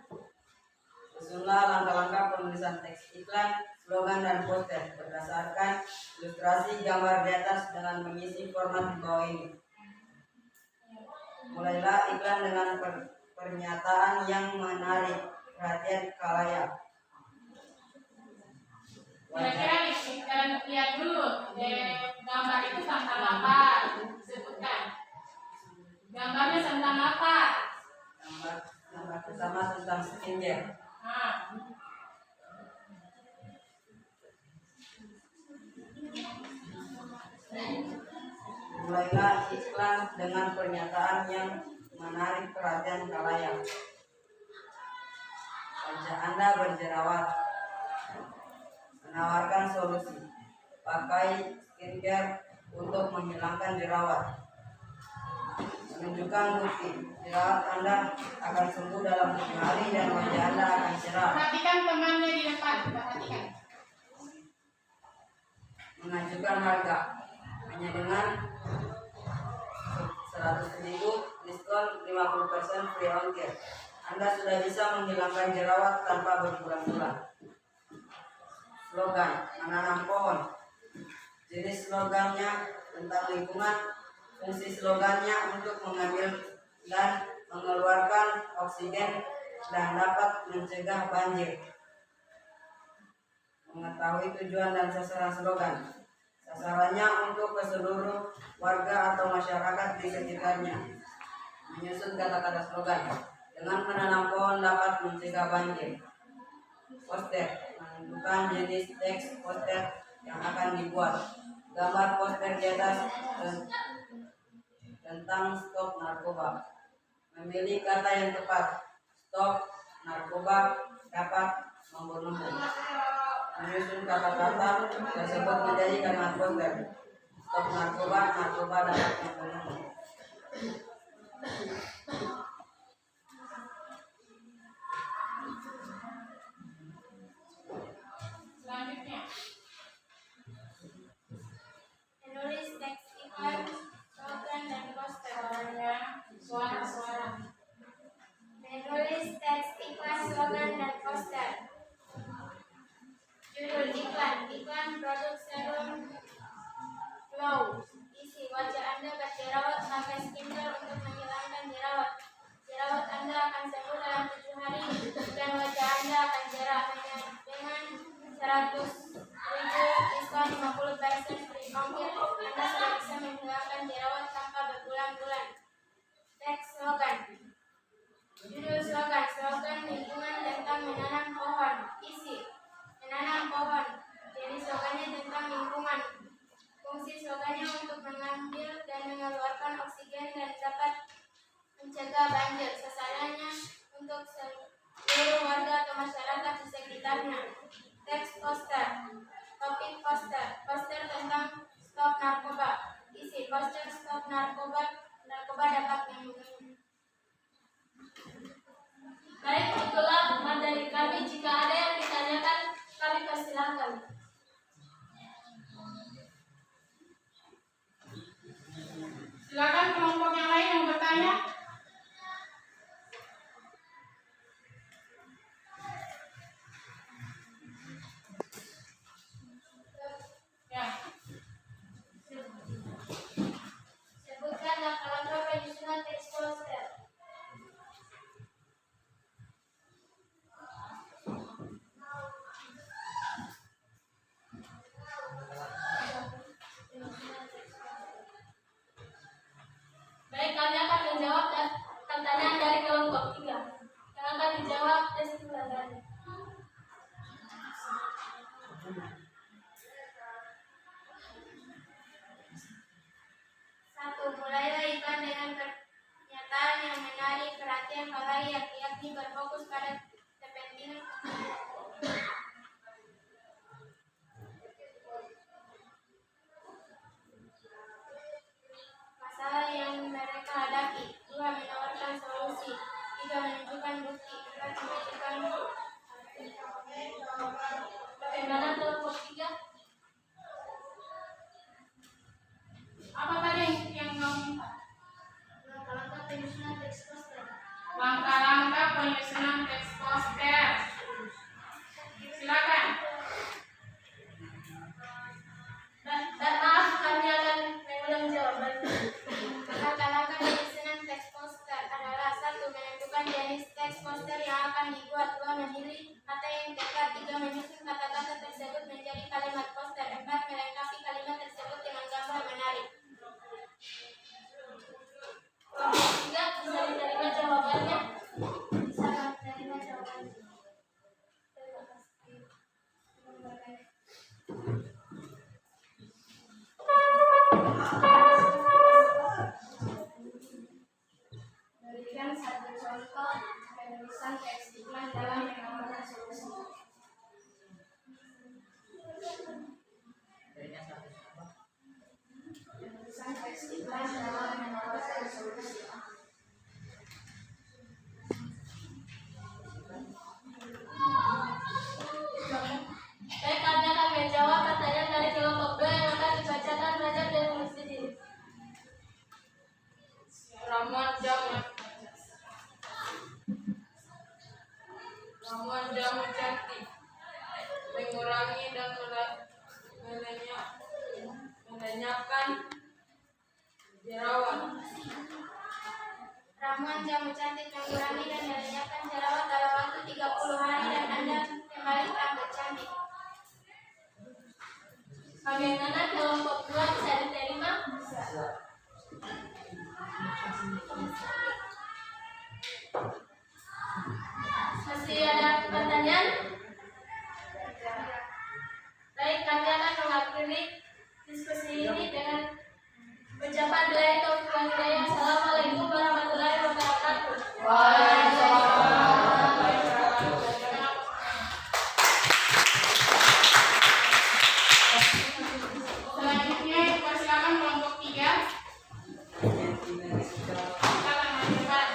Susunlah langkah-langkah penulisan teks iklan, slogan, dan poster berdasarkan ilustrasi gambar di atas dengan mengisi format di bawah ini. Mulailah iklan dengan pernyataan yang menarik perhatian khalayak. Kira-kira kalian lihat dulu gambar itu tentang apa? Sebutkan. Gambarnya tentang apa? Gambar pertama tentang skincare. Nah, Mulailah iklan dengan pernyataan yang menarik perhatian khalayak. Wajah Anda berjerawat. Menawarkan solusi. Pakai skincare untuk menghilangkan jerawat. Menunjukkan bukti jerawat Anda akan sembuh dalam 7 hari dan wajah Anda akan cerah. perhatikan temannya di depan. Perhatikan. Mengajukan harga hanya dengan 100.000 diskon 50% free ongkir. Anda sudah bisa menghilangkan jerawat tanpa berbulan-bulan. Slogan menanam pohon. Jenis slogannya tentang lingkungan. Fungsi slogannya untuk mengambil dan mengeluarkan oksigen dan dapat mencegah banjir. Mengetahui tujuan dan sasaran slogan. Sasarannya untuk ke seluruh warga atau masyarakat di sekitarnya. Menyusun kata-kata slogan. Dengan menanam pohon dapat mencegah banjir. Poster menentukan jenis teks poster yang akan dibuat. Gambar poster di atas tentang stop narkoba. Memilih kata yang tepat. Stop narkoba dapat membunuhmu. Menyusun kata-kata tersebut menjadi kalimat poster. Stop narkoba, narkoba dapat membunuhmu. Selanjutnya. Menulis teks iklan, slogan, dan poster. Suara. Menulis teks iklan, slogan, dan poster. Judul iklan, iklan produk serum glow. Isi, wajah Anda berjerawat, pakai skincare untuk menghilangkan jerawat. Jerawat Anda akan sembuh dalam 7 hari dan wajah Anda akan cerah dengan 100.000 diskon 50% free ongkir. Anda sudah bisa menghilangkan jerawat tanpa berbulan-bulan. Teks slogan. Judul slogan, slogan lingkungan tentang menanam pohon. Isi, menanam pohon. Jadi slogannya tentang lingkungan. Fungsi slogannya untuk mengambil dan mengeluarkan oksigen dan dapat mencegah banjir. Sasarannya untuk seluruh warga atau masyarakat di sekitarnya. Teks poster. Topik poster. Poster tentang stop narkoba. Isi, poster stop narkoba. Narkoba dapat membunuhmu. Baik, itulah materi kami. Jika ada yang ditanyakan, kami persilakan. Silakan kelompok yang lain yang bertanya. Ya. Sebutkan langkah-langkah penyusunan teks poster. Baik, kami akan menjawab pertanyaan dari kelompok 3. Yang akan dijawab Desi Wulandari. Mulailah iklan dengan pernyataan yang menarik perhatian khalayak, yakni berfokus pada kepentingan. Langkah-langkah penyusunan teks poster. Silakan. Dan maaf, kami akan mengulang jawaban. Langkah-langkah penyusunan teks poster adalah: 1. Menentukan jenis teks poster yang akan dibuat. 2. Memilih kata yang tepat. 3. Menyusun kata-kata tersebut menjadi kalimat poster. 4. Melengkapi kalimat tersebut dengan gambar menarik. Kelompok 3 bisa diterima jawabannya. Bisa menerima jawabannya. Terima kasih. Berikan satu contoh penulisan teks iklan dalam menawarkan solusi. Penulisan teks iklan dalam menawarkan solusi. Kami akan menjawab pertanyaan dari kelompok 2 yang akan dibacakan belajar dari Muslimin. Ramuan jamu cantik mengurangi dan melenyapkan jerawat. Ramuan jamu cantik mengurangi dan melenyapkan jerawat dalam waktu 30 hari dan Anda kembali tampak cantik. Bagaimana kelompok 2 bisa diterima? Masih ada pertanyaan? Baik, kami akan mengakhiri diskusi ini dengan ucapan doa taufiq wal hidayah. Assalamualaikum warahmatullahi wabarakatuh. Selanjutnya persilakan kelompok 3. Silakan maju, Pak.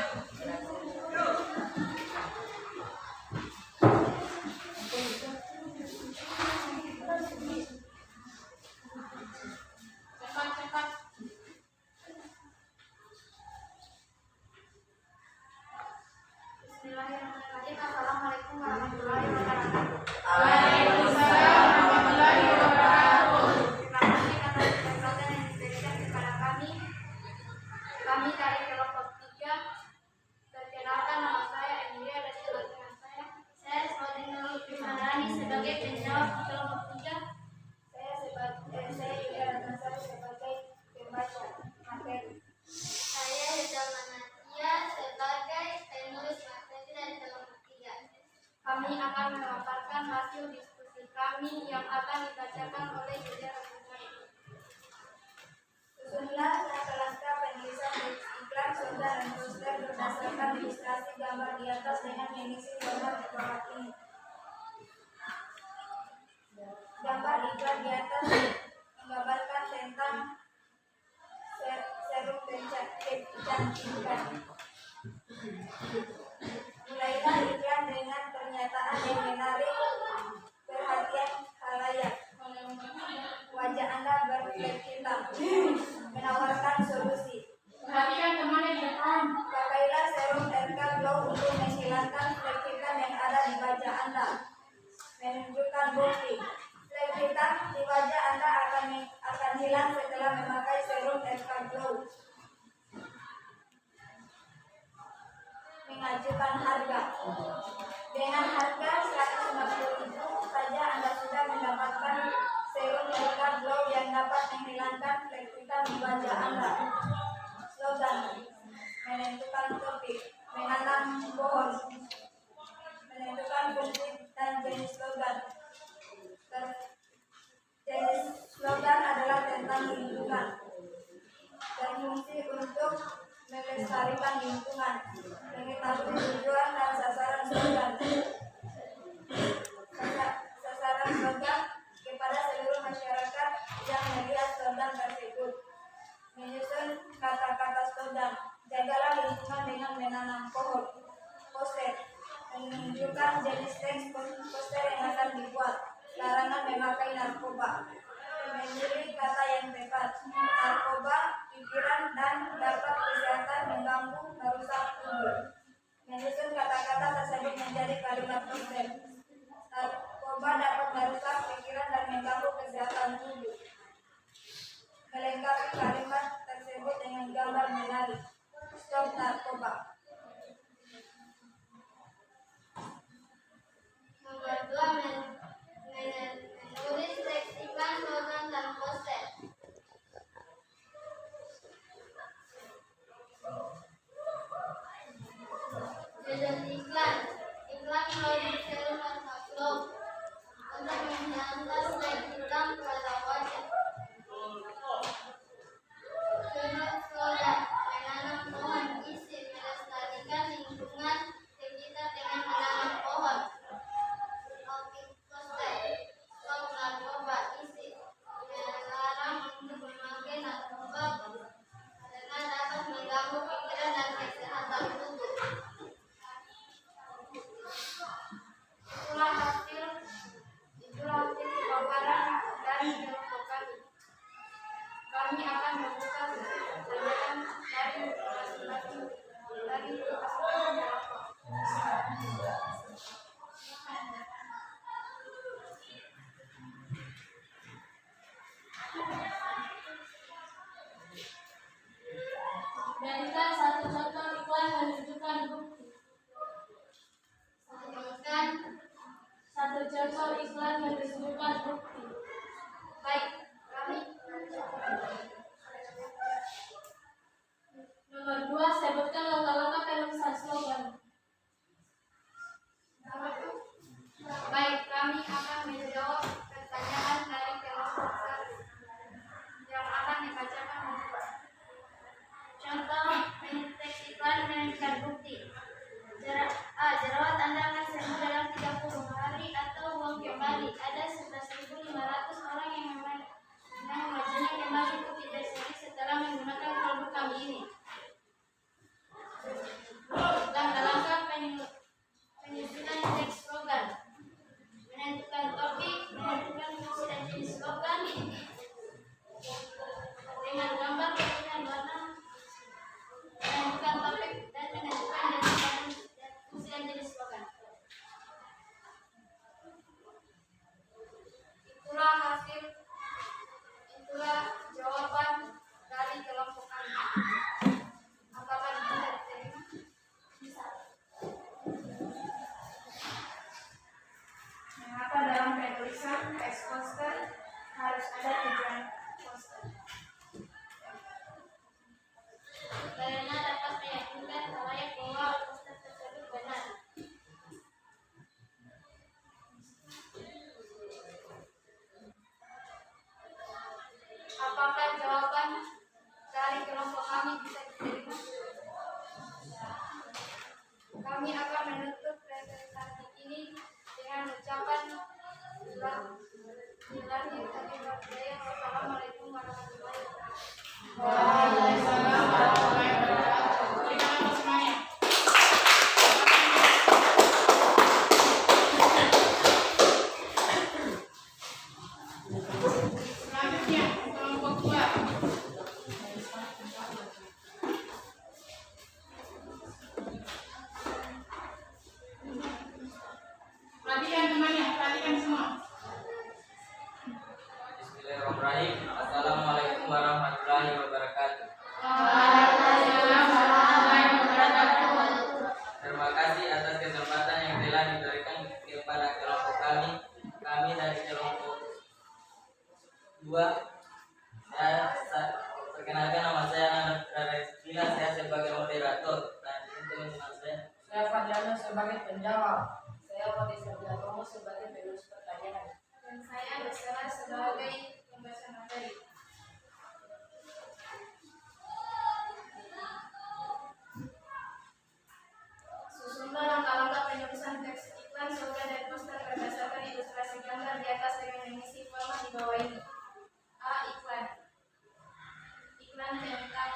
Cepat. Bismillahirrahmanirrahim. Assalamualaikum warahmatullahi wabarakatuh. Waalaikumsalam warahmatullahi wabarakatuh. Terima kasih atas kesempatan yang diberikan kepada kami. Kami dari kelompok 3. Perkenalkan, nama saya Emilia dan teman-teman saya. Saya Saudara Pimanani sebagai penjawab kelompok 3. Saya juga datang sebagai pembaca materi. Saya Rizal Manatia sebagai penulis materi dari kelompok 3. Kami akan memaparkan hasil diskusi kami yang akan dibacakan oleh jajaran pemain. Susunlah langkah-langkah penulisan teks iklan, slogan, dan poster berdasarkan ilustrasi gambar di atas dengan mengisi gambar di bawah ini. Gambar iklan di atas menggambarkan tentang serum kecantikan. Mulailah iklan dengan pernyataan yang menarik perhatian khalayak. Wajah Anda berflek hitam, menawarkan solusi. Perhatikan temannya di depan. Pakailah serum RK Glow untuk menghilangkan flek hitam yang ada di wajah Anda. Menunjukkan bukti. Flek hitam di wajah Anda akan hilang setelah memakai serum RK Glow. Mengajukan harga. Dengan harga Rp150.000 saja Anda sudah mendapatkan serum RK Glow yang dapat menghilangkan flek hitam di wajah Anda. Slogan: menentukan topik, menanam pohon. Menentukan fungsi dan jenis slogan. Jenis slogan adalah tentang lingkungan dan fungsi untuk melestarikan lingkungan. Mengetahui tujuan dan sasaran slogan. Sasaran slogan kepada seluruh masyarakat yang melihat slogan tersebut. Menyusun kata-kata slogan. Jagalah lingkungan dengan menanam pohon. Poster. Menunjukkan jenis teks poster yang akan dibuat. Larangan memakai narkoba. Memilih kata yang tepat. Narkoba, pikiran, dan dapat kesehatan mengganggu merusak tubuh. menjadi kalimat poster. Narkoba dapat merusak pikiran dan mengganggu kesehatan tubuh. Melengkapi kalimat tersebut dengan gambar menarik. Stop narkoba. Nomor 2, menulis teks iklan, slogan, dan poster. Judul iklan. Iklan melalui film atau vlog untuk menghantar teks iklan kepada wajah. Judul slogan. Menanam pohon, isi melestarikan lingkungan sekitar dengan menanam pohon. Poster. Stop narkoba, isi melarang untuk memakai narkoba karena dapat mengganggu pikiran dan kesehatan tubuh. Itulah hasil paparan dari kelompok kami. Kami akan membuka pertanyaan dari masing-masing kelompok. Berikan satu contoh iklan menunjukkan bukti. Berikan satu contoh iklan menunjukkan bukti. Baik, kami nomor 2, sebutkan langkah-langkah penulisan slogan. Baik, kami akan menjawab pertanyaan dari kelompok kami yang akan dibacakan. Contoh teks iklan menunjukkan bukti. Jerawat Anda akan sembuh dalam 30 hari atau buang kembali. Ada 11.500 orang yang wajahnya kembali putih berseri setelah menggunakan produk kami ini. Langkah-langkah penyusunan teks slogan. Menentukan topik, menentukan fungsi dan jenis slogan dengan gambar, pilihan warna, menentukan topik dan menentukan fungsi dan jenis slogan. Itulah jawaban dari kelompok kami. Apakah bisa diterima? Bisa. Mengapa dalam penulisan teks poster harus ada tujuan poster? Karena dapat meyakinkan khalayak bahwa poster tersebut benar. Apakah jawaban dari kelompok kami bisa diterima? Kami akan menutup presentasi ini dengan ucapan Wassalamualaikum warahmatullahi wabarakatuh. Waalaikumsalam warahmatullahi wabarakatuh. Terima kasih semuanya. Selanjutnya kelompok 2. Perhatikan temannya, perhatikan semua. Bismillahirrahmanirrahim. Assalamualaikum warahmatullahi wabarakatuh. Waalaikumsalam warahmatullahi wabarakatuh. Terima kasih atas kesempatan yang telah diberikan kepada kelompok kami. Kami dari kelompok 2. Perkenalkan, nama saya Nanda Rizkila, saya sebagai moderator dan ini teman-teman saya Fadliana sebagai penjawab. Saya Wadi Sarjatomo sebagai penulis pertanyaan. Dan saya Basara sebagai pembaca materi. Susunlah langkah-langkah penulisan teks iklan, slogan, dan poster berdasarkan ilustrasi gambar di atas dengan mengisi format di bawah ini. A. Iklan. Iklan tentang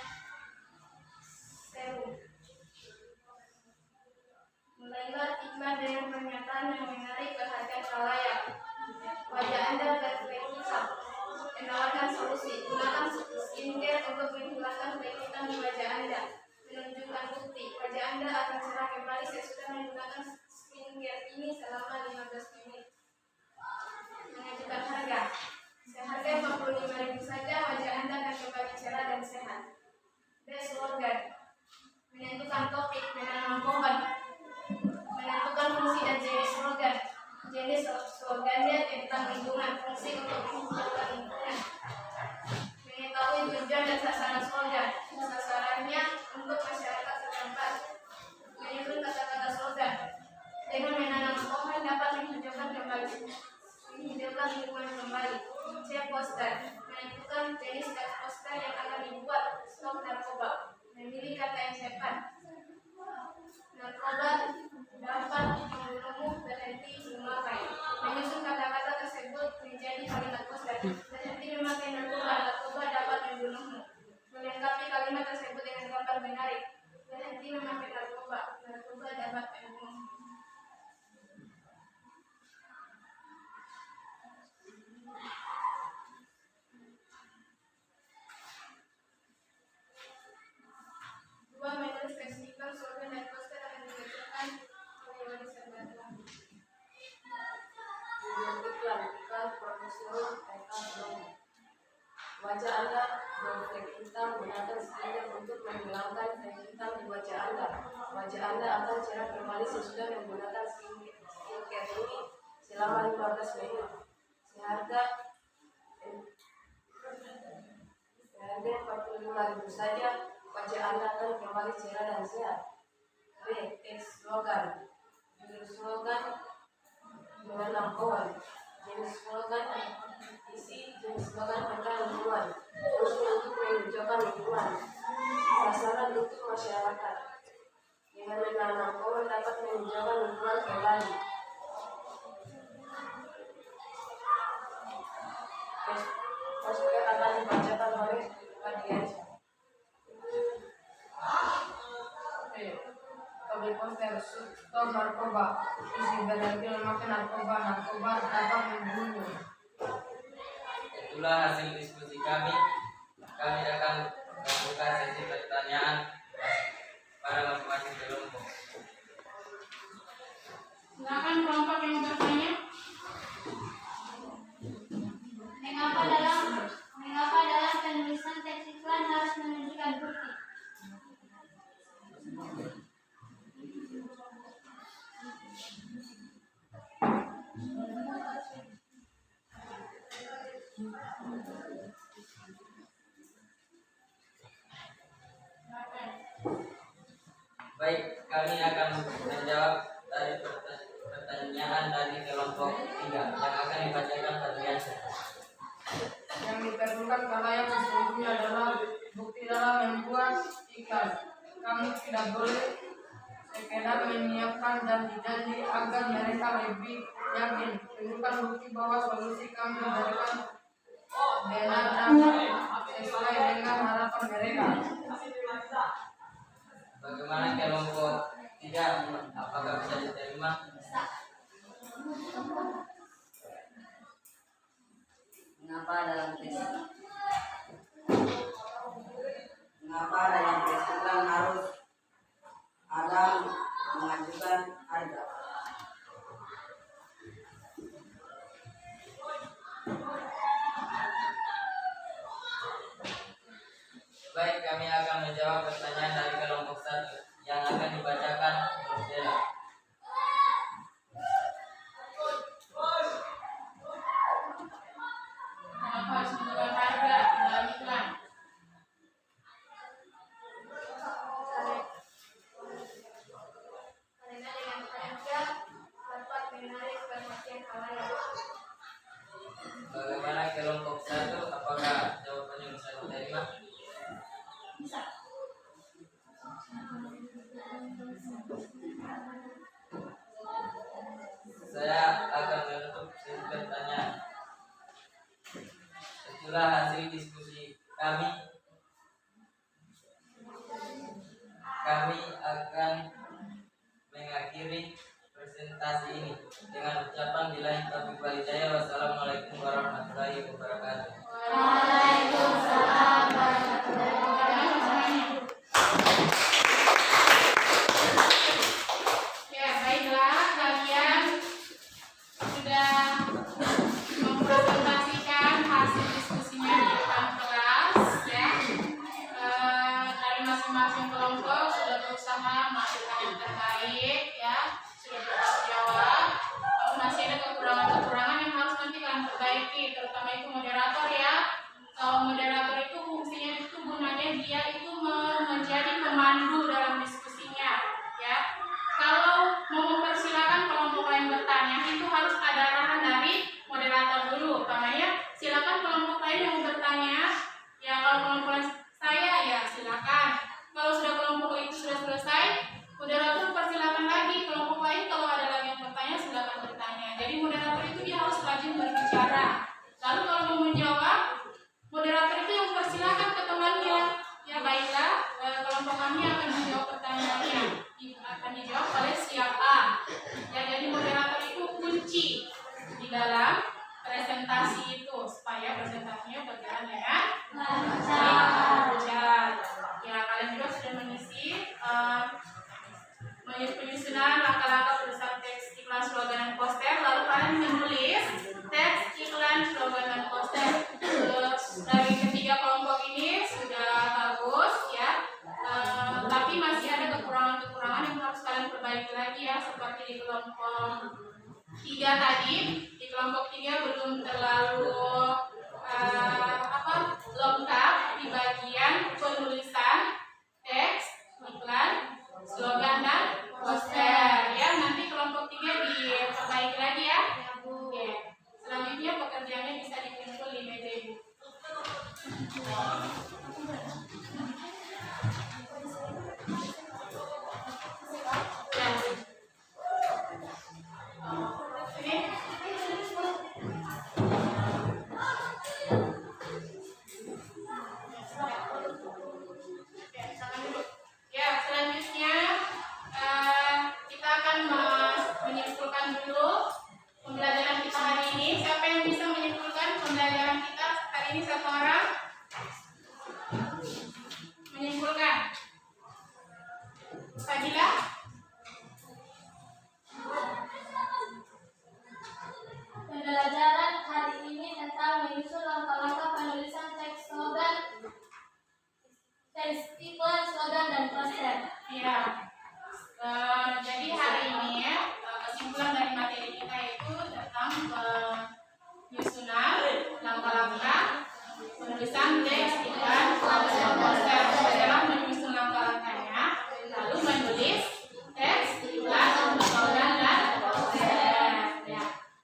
serum. Mulailah iklan dengan pernyataan yang menarik perhatian khalayak. Wajah Anda berkelap. Menawarkan solusi. Gunakan skincare untuk menghilangkan kelihatan di wajah Anda. Menunjukkan bukti. Wajah Anda akan cerah kembali sesudah menggunakan skincare skincare ini selama 15 menit. Mengajukan harga. Seharga 45.000 saja wajah Anda akan kembali cerah dan sehat. Best slogan. Menentukan topik, menanam pohon. Menentukan fungsi dan jenis slogan. Jenis slogannya tentang lingkungan, fungsi untuk menghijaukan lingkungan. Mengetahui tujuan dan sasaran slogan. Sasarannya untuk masyarakat setempat. Menyusun kata-kata slogan. Dengan menanam pohon dapat menghijaukan lingkungan kembali. Siap poster. Menentukan jenis poster yang akan dibuat. Stop narkoba. Memilih kata yang tepat. Narkoba dapat membunuhmu, berhenti memakai. Menyusun kata-kata tersebut menjadi kalimat poster. Berhenti memakai narkoba. Narkoba dapat membunuhmu. Melengkapi kalimat tersebut dengan gambar menarik. Berhenti memakai narkoba. Narkoba dapat membunuhmu. Menurut spesifikasi slogan dan poster akan dibacakan oleh Wali Serbata. Iklan Profesor Eka Bromo. Wajah Anda berflek hitam gunakan skincare untuk menghilangkan flek hitam di wajah Anda. Wajah Anda akan cerah kembali sesudah menggunakan skincare ini selama 15 menit. Seharga 45.000 saja. Wajah Anda akan kembali cerah dan sehat. B. Teks slogan. Judul slogan menanam pohon. Jenis slogan isi jenis slogan tentang lingkungan. Fungsi untuk menghijaukan lingkungan. Sasaran untuk masyarakat. Dengan menanam pohon dapat menghijaukan lingkungan kembali. Poster akan dibacakan oleh Padiansyah. Kami poster stop narkoba. Isi berhenti memakai narkoba. Narkoba dapat membunuh. Itulah hasil diskusi kami. Kami akan membuka sesi pertanyaan pada masing-masing kelompok. Silakan kelompok yang bertanya. Mengapa dalam penulisan teks iklan harus menunjukkan bukti? Baik, kami akan menjawab dari pertanyaan dari kelompok 3 yang akan dibacakan Padiansyah. Yang diperlukan khalayak sesungguhnya adalah bukti dalam membuat iklan. Kami tidak boleh sekedar menyiapkan janji-janji agar mereka lebih yakin. Tunjukkan bukti bahwa solusi kami berikan benar dan sesuai dengan harapan mereka. Bagaimana kelompok 3? Apakah bisa diterima? Mengapa dalam tes iklan harus ada mengajukan harga? Baik, kami akan menjawab pertanyaan dari kelompok 1 yang akan dibacakan Rosdela. Kenapa harus menjual harga dalam iklan? Karena dengan harga dapat menarik perhatian khalayak. Bagaimana kelompok 1? Apakah jawabannya bisa diterima? Saya akan menutup sesi pertanyaan. Itulah hasil diskusi kami. Kami akan mengakhiri presentasi ini dengan ucapan billahi taufiq wal hidayah. Wassalamualaikum warahmatullahi wabarakatuh. Waalaikumsalam warahmatullahi wabarakatuh. Ya, baiklah kalian. menghasilkan yang terbaik ya, sudah dijawab. Kalau masih ada kekurangan-kekurangan yang harus nanti kalian perbaiki, terutama itu moderator ya. Kalau moderator itu fungsinya itu gunanya dia itu menjadi pemandu dalam diskusinya ya. Kalau mau mempersilakan kelompok lain bertanya itu harus ada arahan dari moderator dulu. Makanya silakan kelompok lain yang mau bertanya ya. Kalau kelompok saya ya silakan. Kalau sudah kelompok itu sudah selesai, moderator persilakan lagi kelompok lain kalau ada lagi yang bertanya silakan bertanya. Jadi moderator itu dia harus rajin berbicara. Lalu kalau mau menjawab, moderator itu yang persilakan ke temannya. Ya baiklah, kelompok kami akan menjawab pertanyaannya. Akan dijawab oleh siapa. Ya jadi moderator itu kunci di dalam presentasi itu supaya presentasinya berjalan dengan lancar. Ya kalian juga sudah mengisi penyusunan langkah-langkah perusahaan teks iklan, slogan, dan poster. Lalu kalian menulis teks iklan, slogan, dan poster. Dari ketiga kelompok ini sudah bagus ya. Tapi masih ada kekurangan-kekurangan yang harus kalian perbaiki lagi ya, seperti di kelompok 3 tadi. Di kelompok 3 belum terlalu lengkap di bagian penulisan teks iklan, slogan, dan poster ya. Nanti kelompok 3 diperbaiki lagi ya. Oke. Selanjutnya pekerjaannya bisa dikumpul di meja ibu. Ya, selanjutnya kita akan menyimpulkan dulu pembelajaran kita hari ini. Siapa yang bisa menyimpulkan pembelajaran kita hari ini? Satu orang menyimpulkan. Fadila? Pembelajaran hari ini tentang menyusun langkah-langkah penulisan teks slogan, teks iklan, slogan, dan poster. Ya. Jadi hari ini ya, kesimpulan dari materi kita itu tentang penyusunan langkah-langkah penulisan teks iklan, slogan, dan poster. Adalah menyusun langkah-langkahnya, lalu menulis teks iklan, slogan, dan poster. Ya.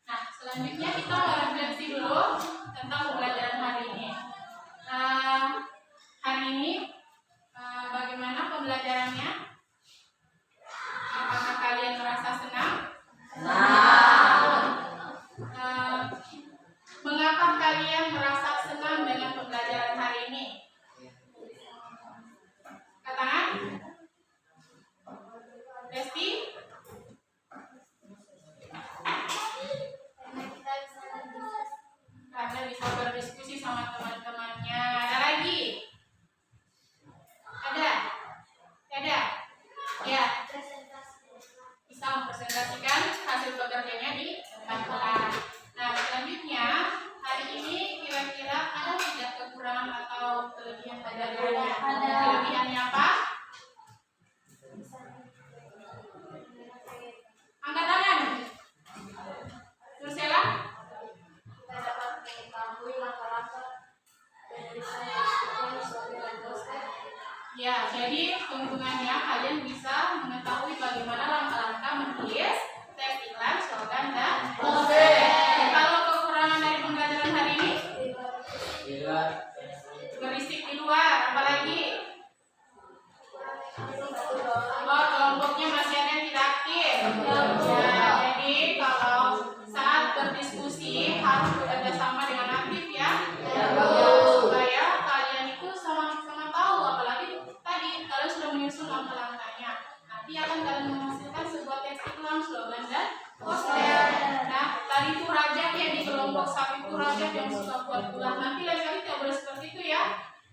Nah, selanjutnya kita refleksi dulu tentang pembelajaran hari ini. Hari ini bagaimana pembelajarannya? Apakah kalian merasa senang? Mengapa kalian merasa senang dengan pembelajaran hari ini? Katakan. Resti? Karena bisa berdiskusi sama teman-temannya. Ada lagi? Ada? Ya. Bisa mempresentasikan hasil pekerjaannya di depan kelas. Nah, selanjutnya hari ini kira-kira ada tidak kekurangan atau kelebihan pelajarannya? Ada. Kelebihannya apa? Angkat tangan. Nursela? Kita dapat mengetahui langkah-langkah penulisan iklan, slogan, dan poster. Ya, jadi keuntungannya kalian bisa mengetahui bagaimana langkah-langkah menulis teks iklan, slogan, dan poster. Kalau kekurangan dari pembelajaran hari ini? Berisik di luar, apalagi? Oh, kelompoknya masih ada yang tidak aktif. Ya, jadi kalau saat berdiskusi harus bekerja sama dengan aktif ya. Supaya kalian itu sama-sama tahu, apalagi tadi kalian sudah menyusun langkah-langkahnya. Nanti akan kalian menghasilkan sebuah teks iklan, slogan, dan poster. Nah, tadi itu Raja ya di kelompok 1 itu Raja yang suka buat ulah. Nanti lain-kali tidak boleh seperti itu ya.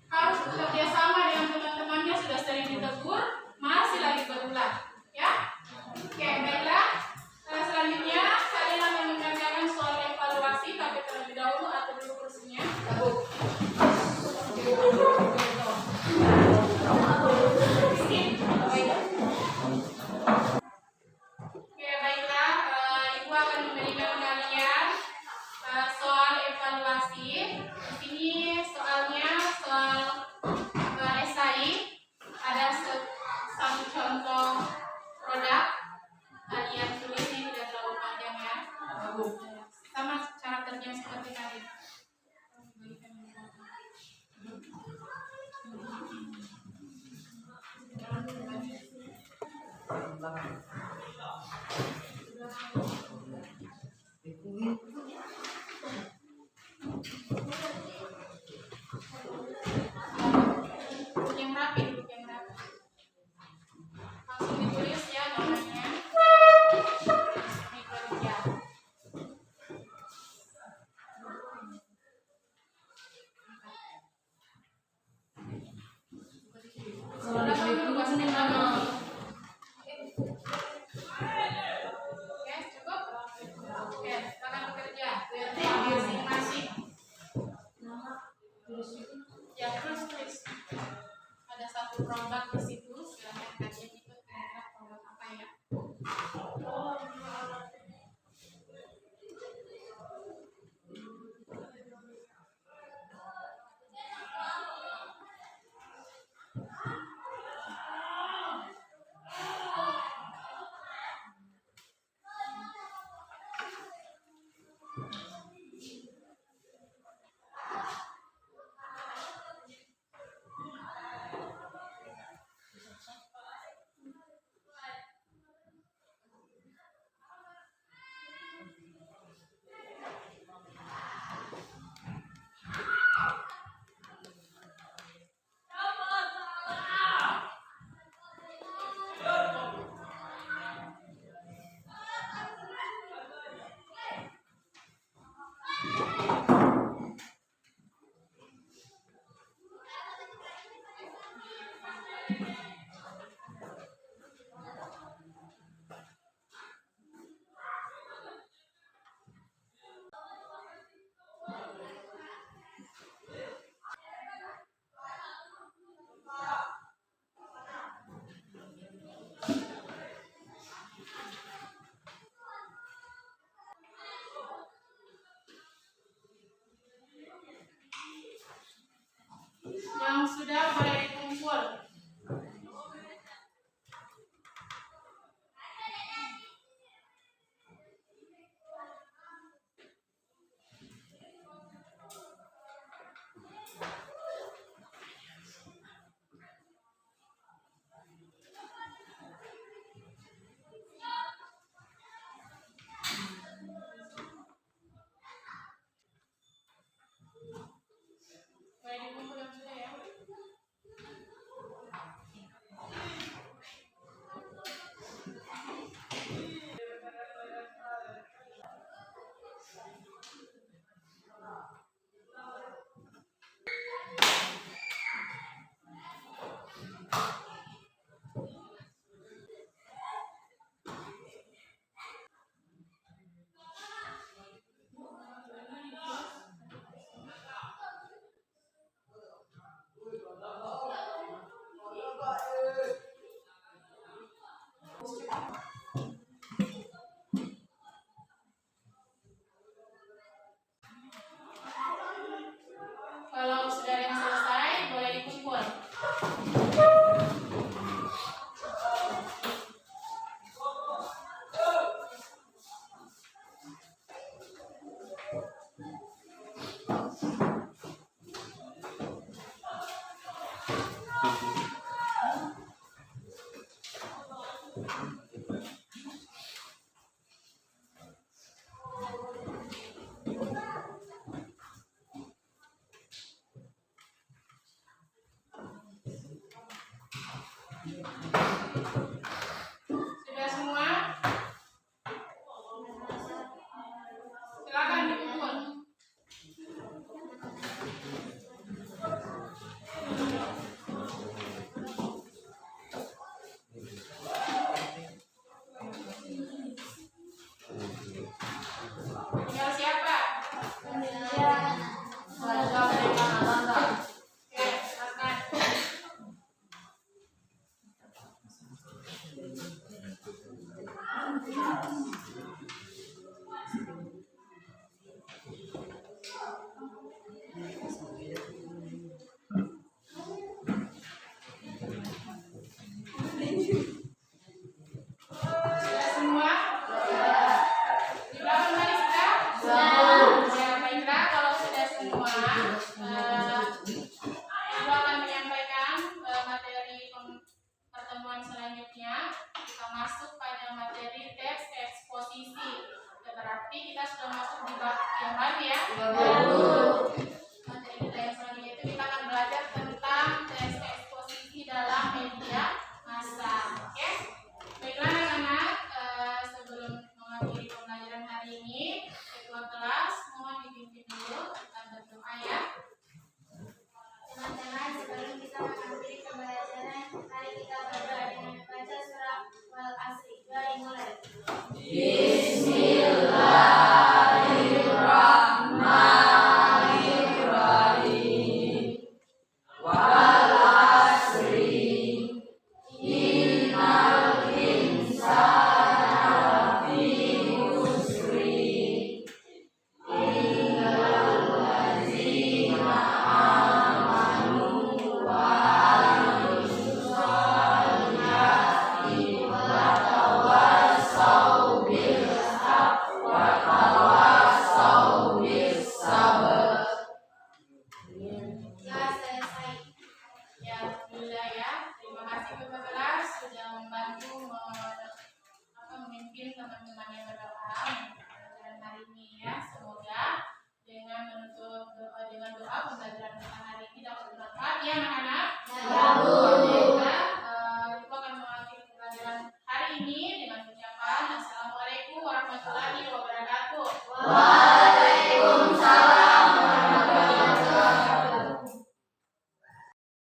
Harus bekerja sama dengan teman-temannya, sudah sering ditegur, masih lagi berulang. Ya? Oke, baiklah. Selanjutnya kalian akan mengerjakan soal evaluasi, tapi terlebih dahulu atur dulu kursinya. Skip. produk. Kalian tulisnya tidak terlalu panjang ya. Sama cara kerja seperti tadi. Yang rapi, yang rapi. Langsung ditulis ya namanya. Ini kerja. Sudah kamu buat sendiri lagi. Oke, cukup. Oke, silakan bekerja. Masing-masing. Ya, terus. Ada satu produk di situ. Silahkan kalian ikut kira-kira produk apa ya. Yang sudah boleh dikumpul. Boleh dikumpul yang sudah ya. Kalau sudah ada yang selesai, boleh dikumpul. Sudah semua? Silakan dikumpul. Berarti kita sudah masuk di bab yang baru ya. Materi kita yang selanjutnya itu kita akan belajar tentang tes eksposisi dalam media massa. Oke? Baiklah anak-anak, sebelum mengakhiri pembelajaran hari ini, ketua kelas mohon dipimpin dulu, kita berdoa ya. Teman-teman, sebelum kita mengakhiri pembelajaran, mari kita berdoa dengan membaca surah Wal Asri. Mari mulai. Bismillah.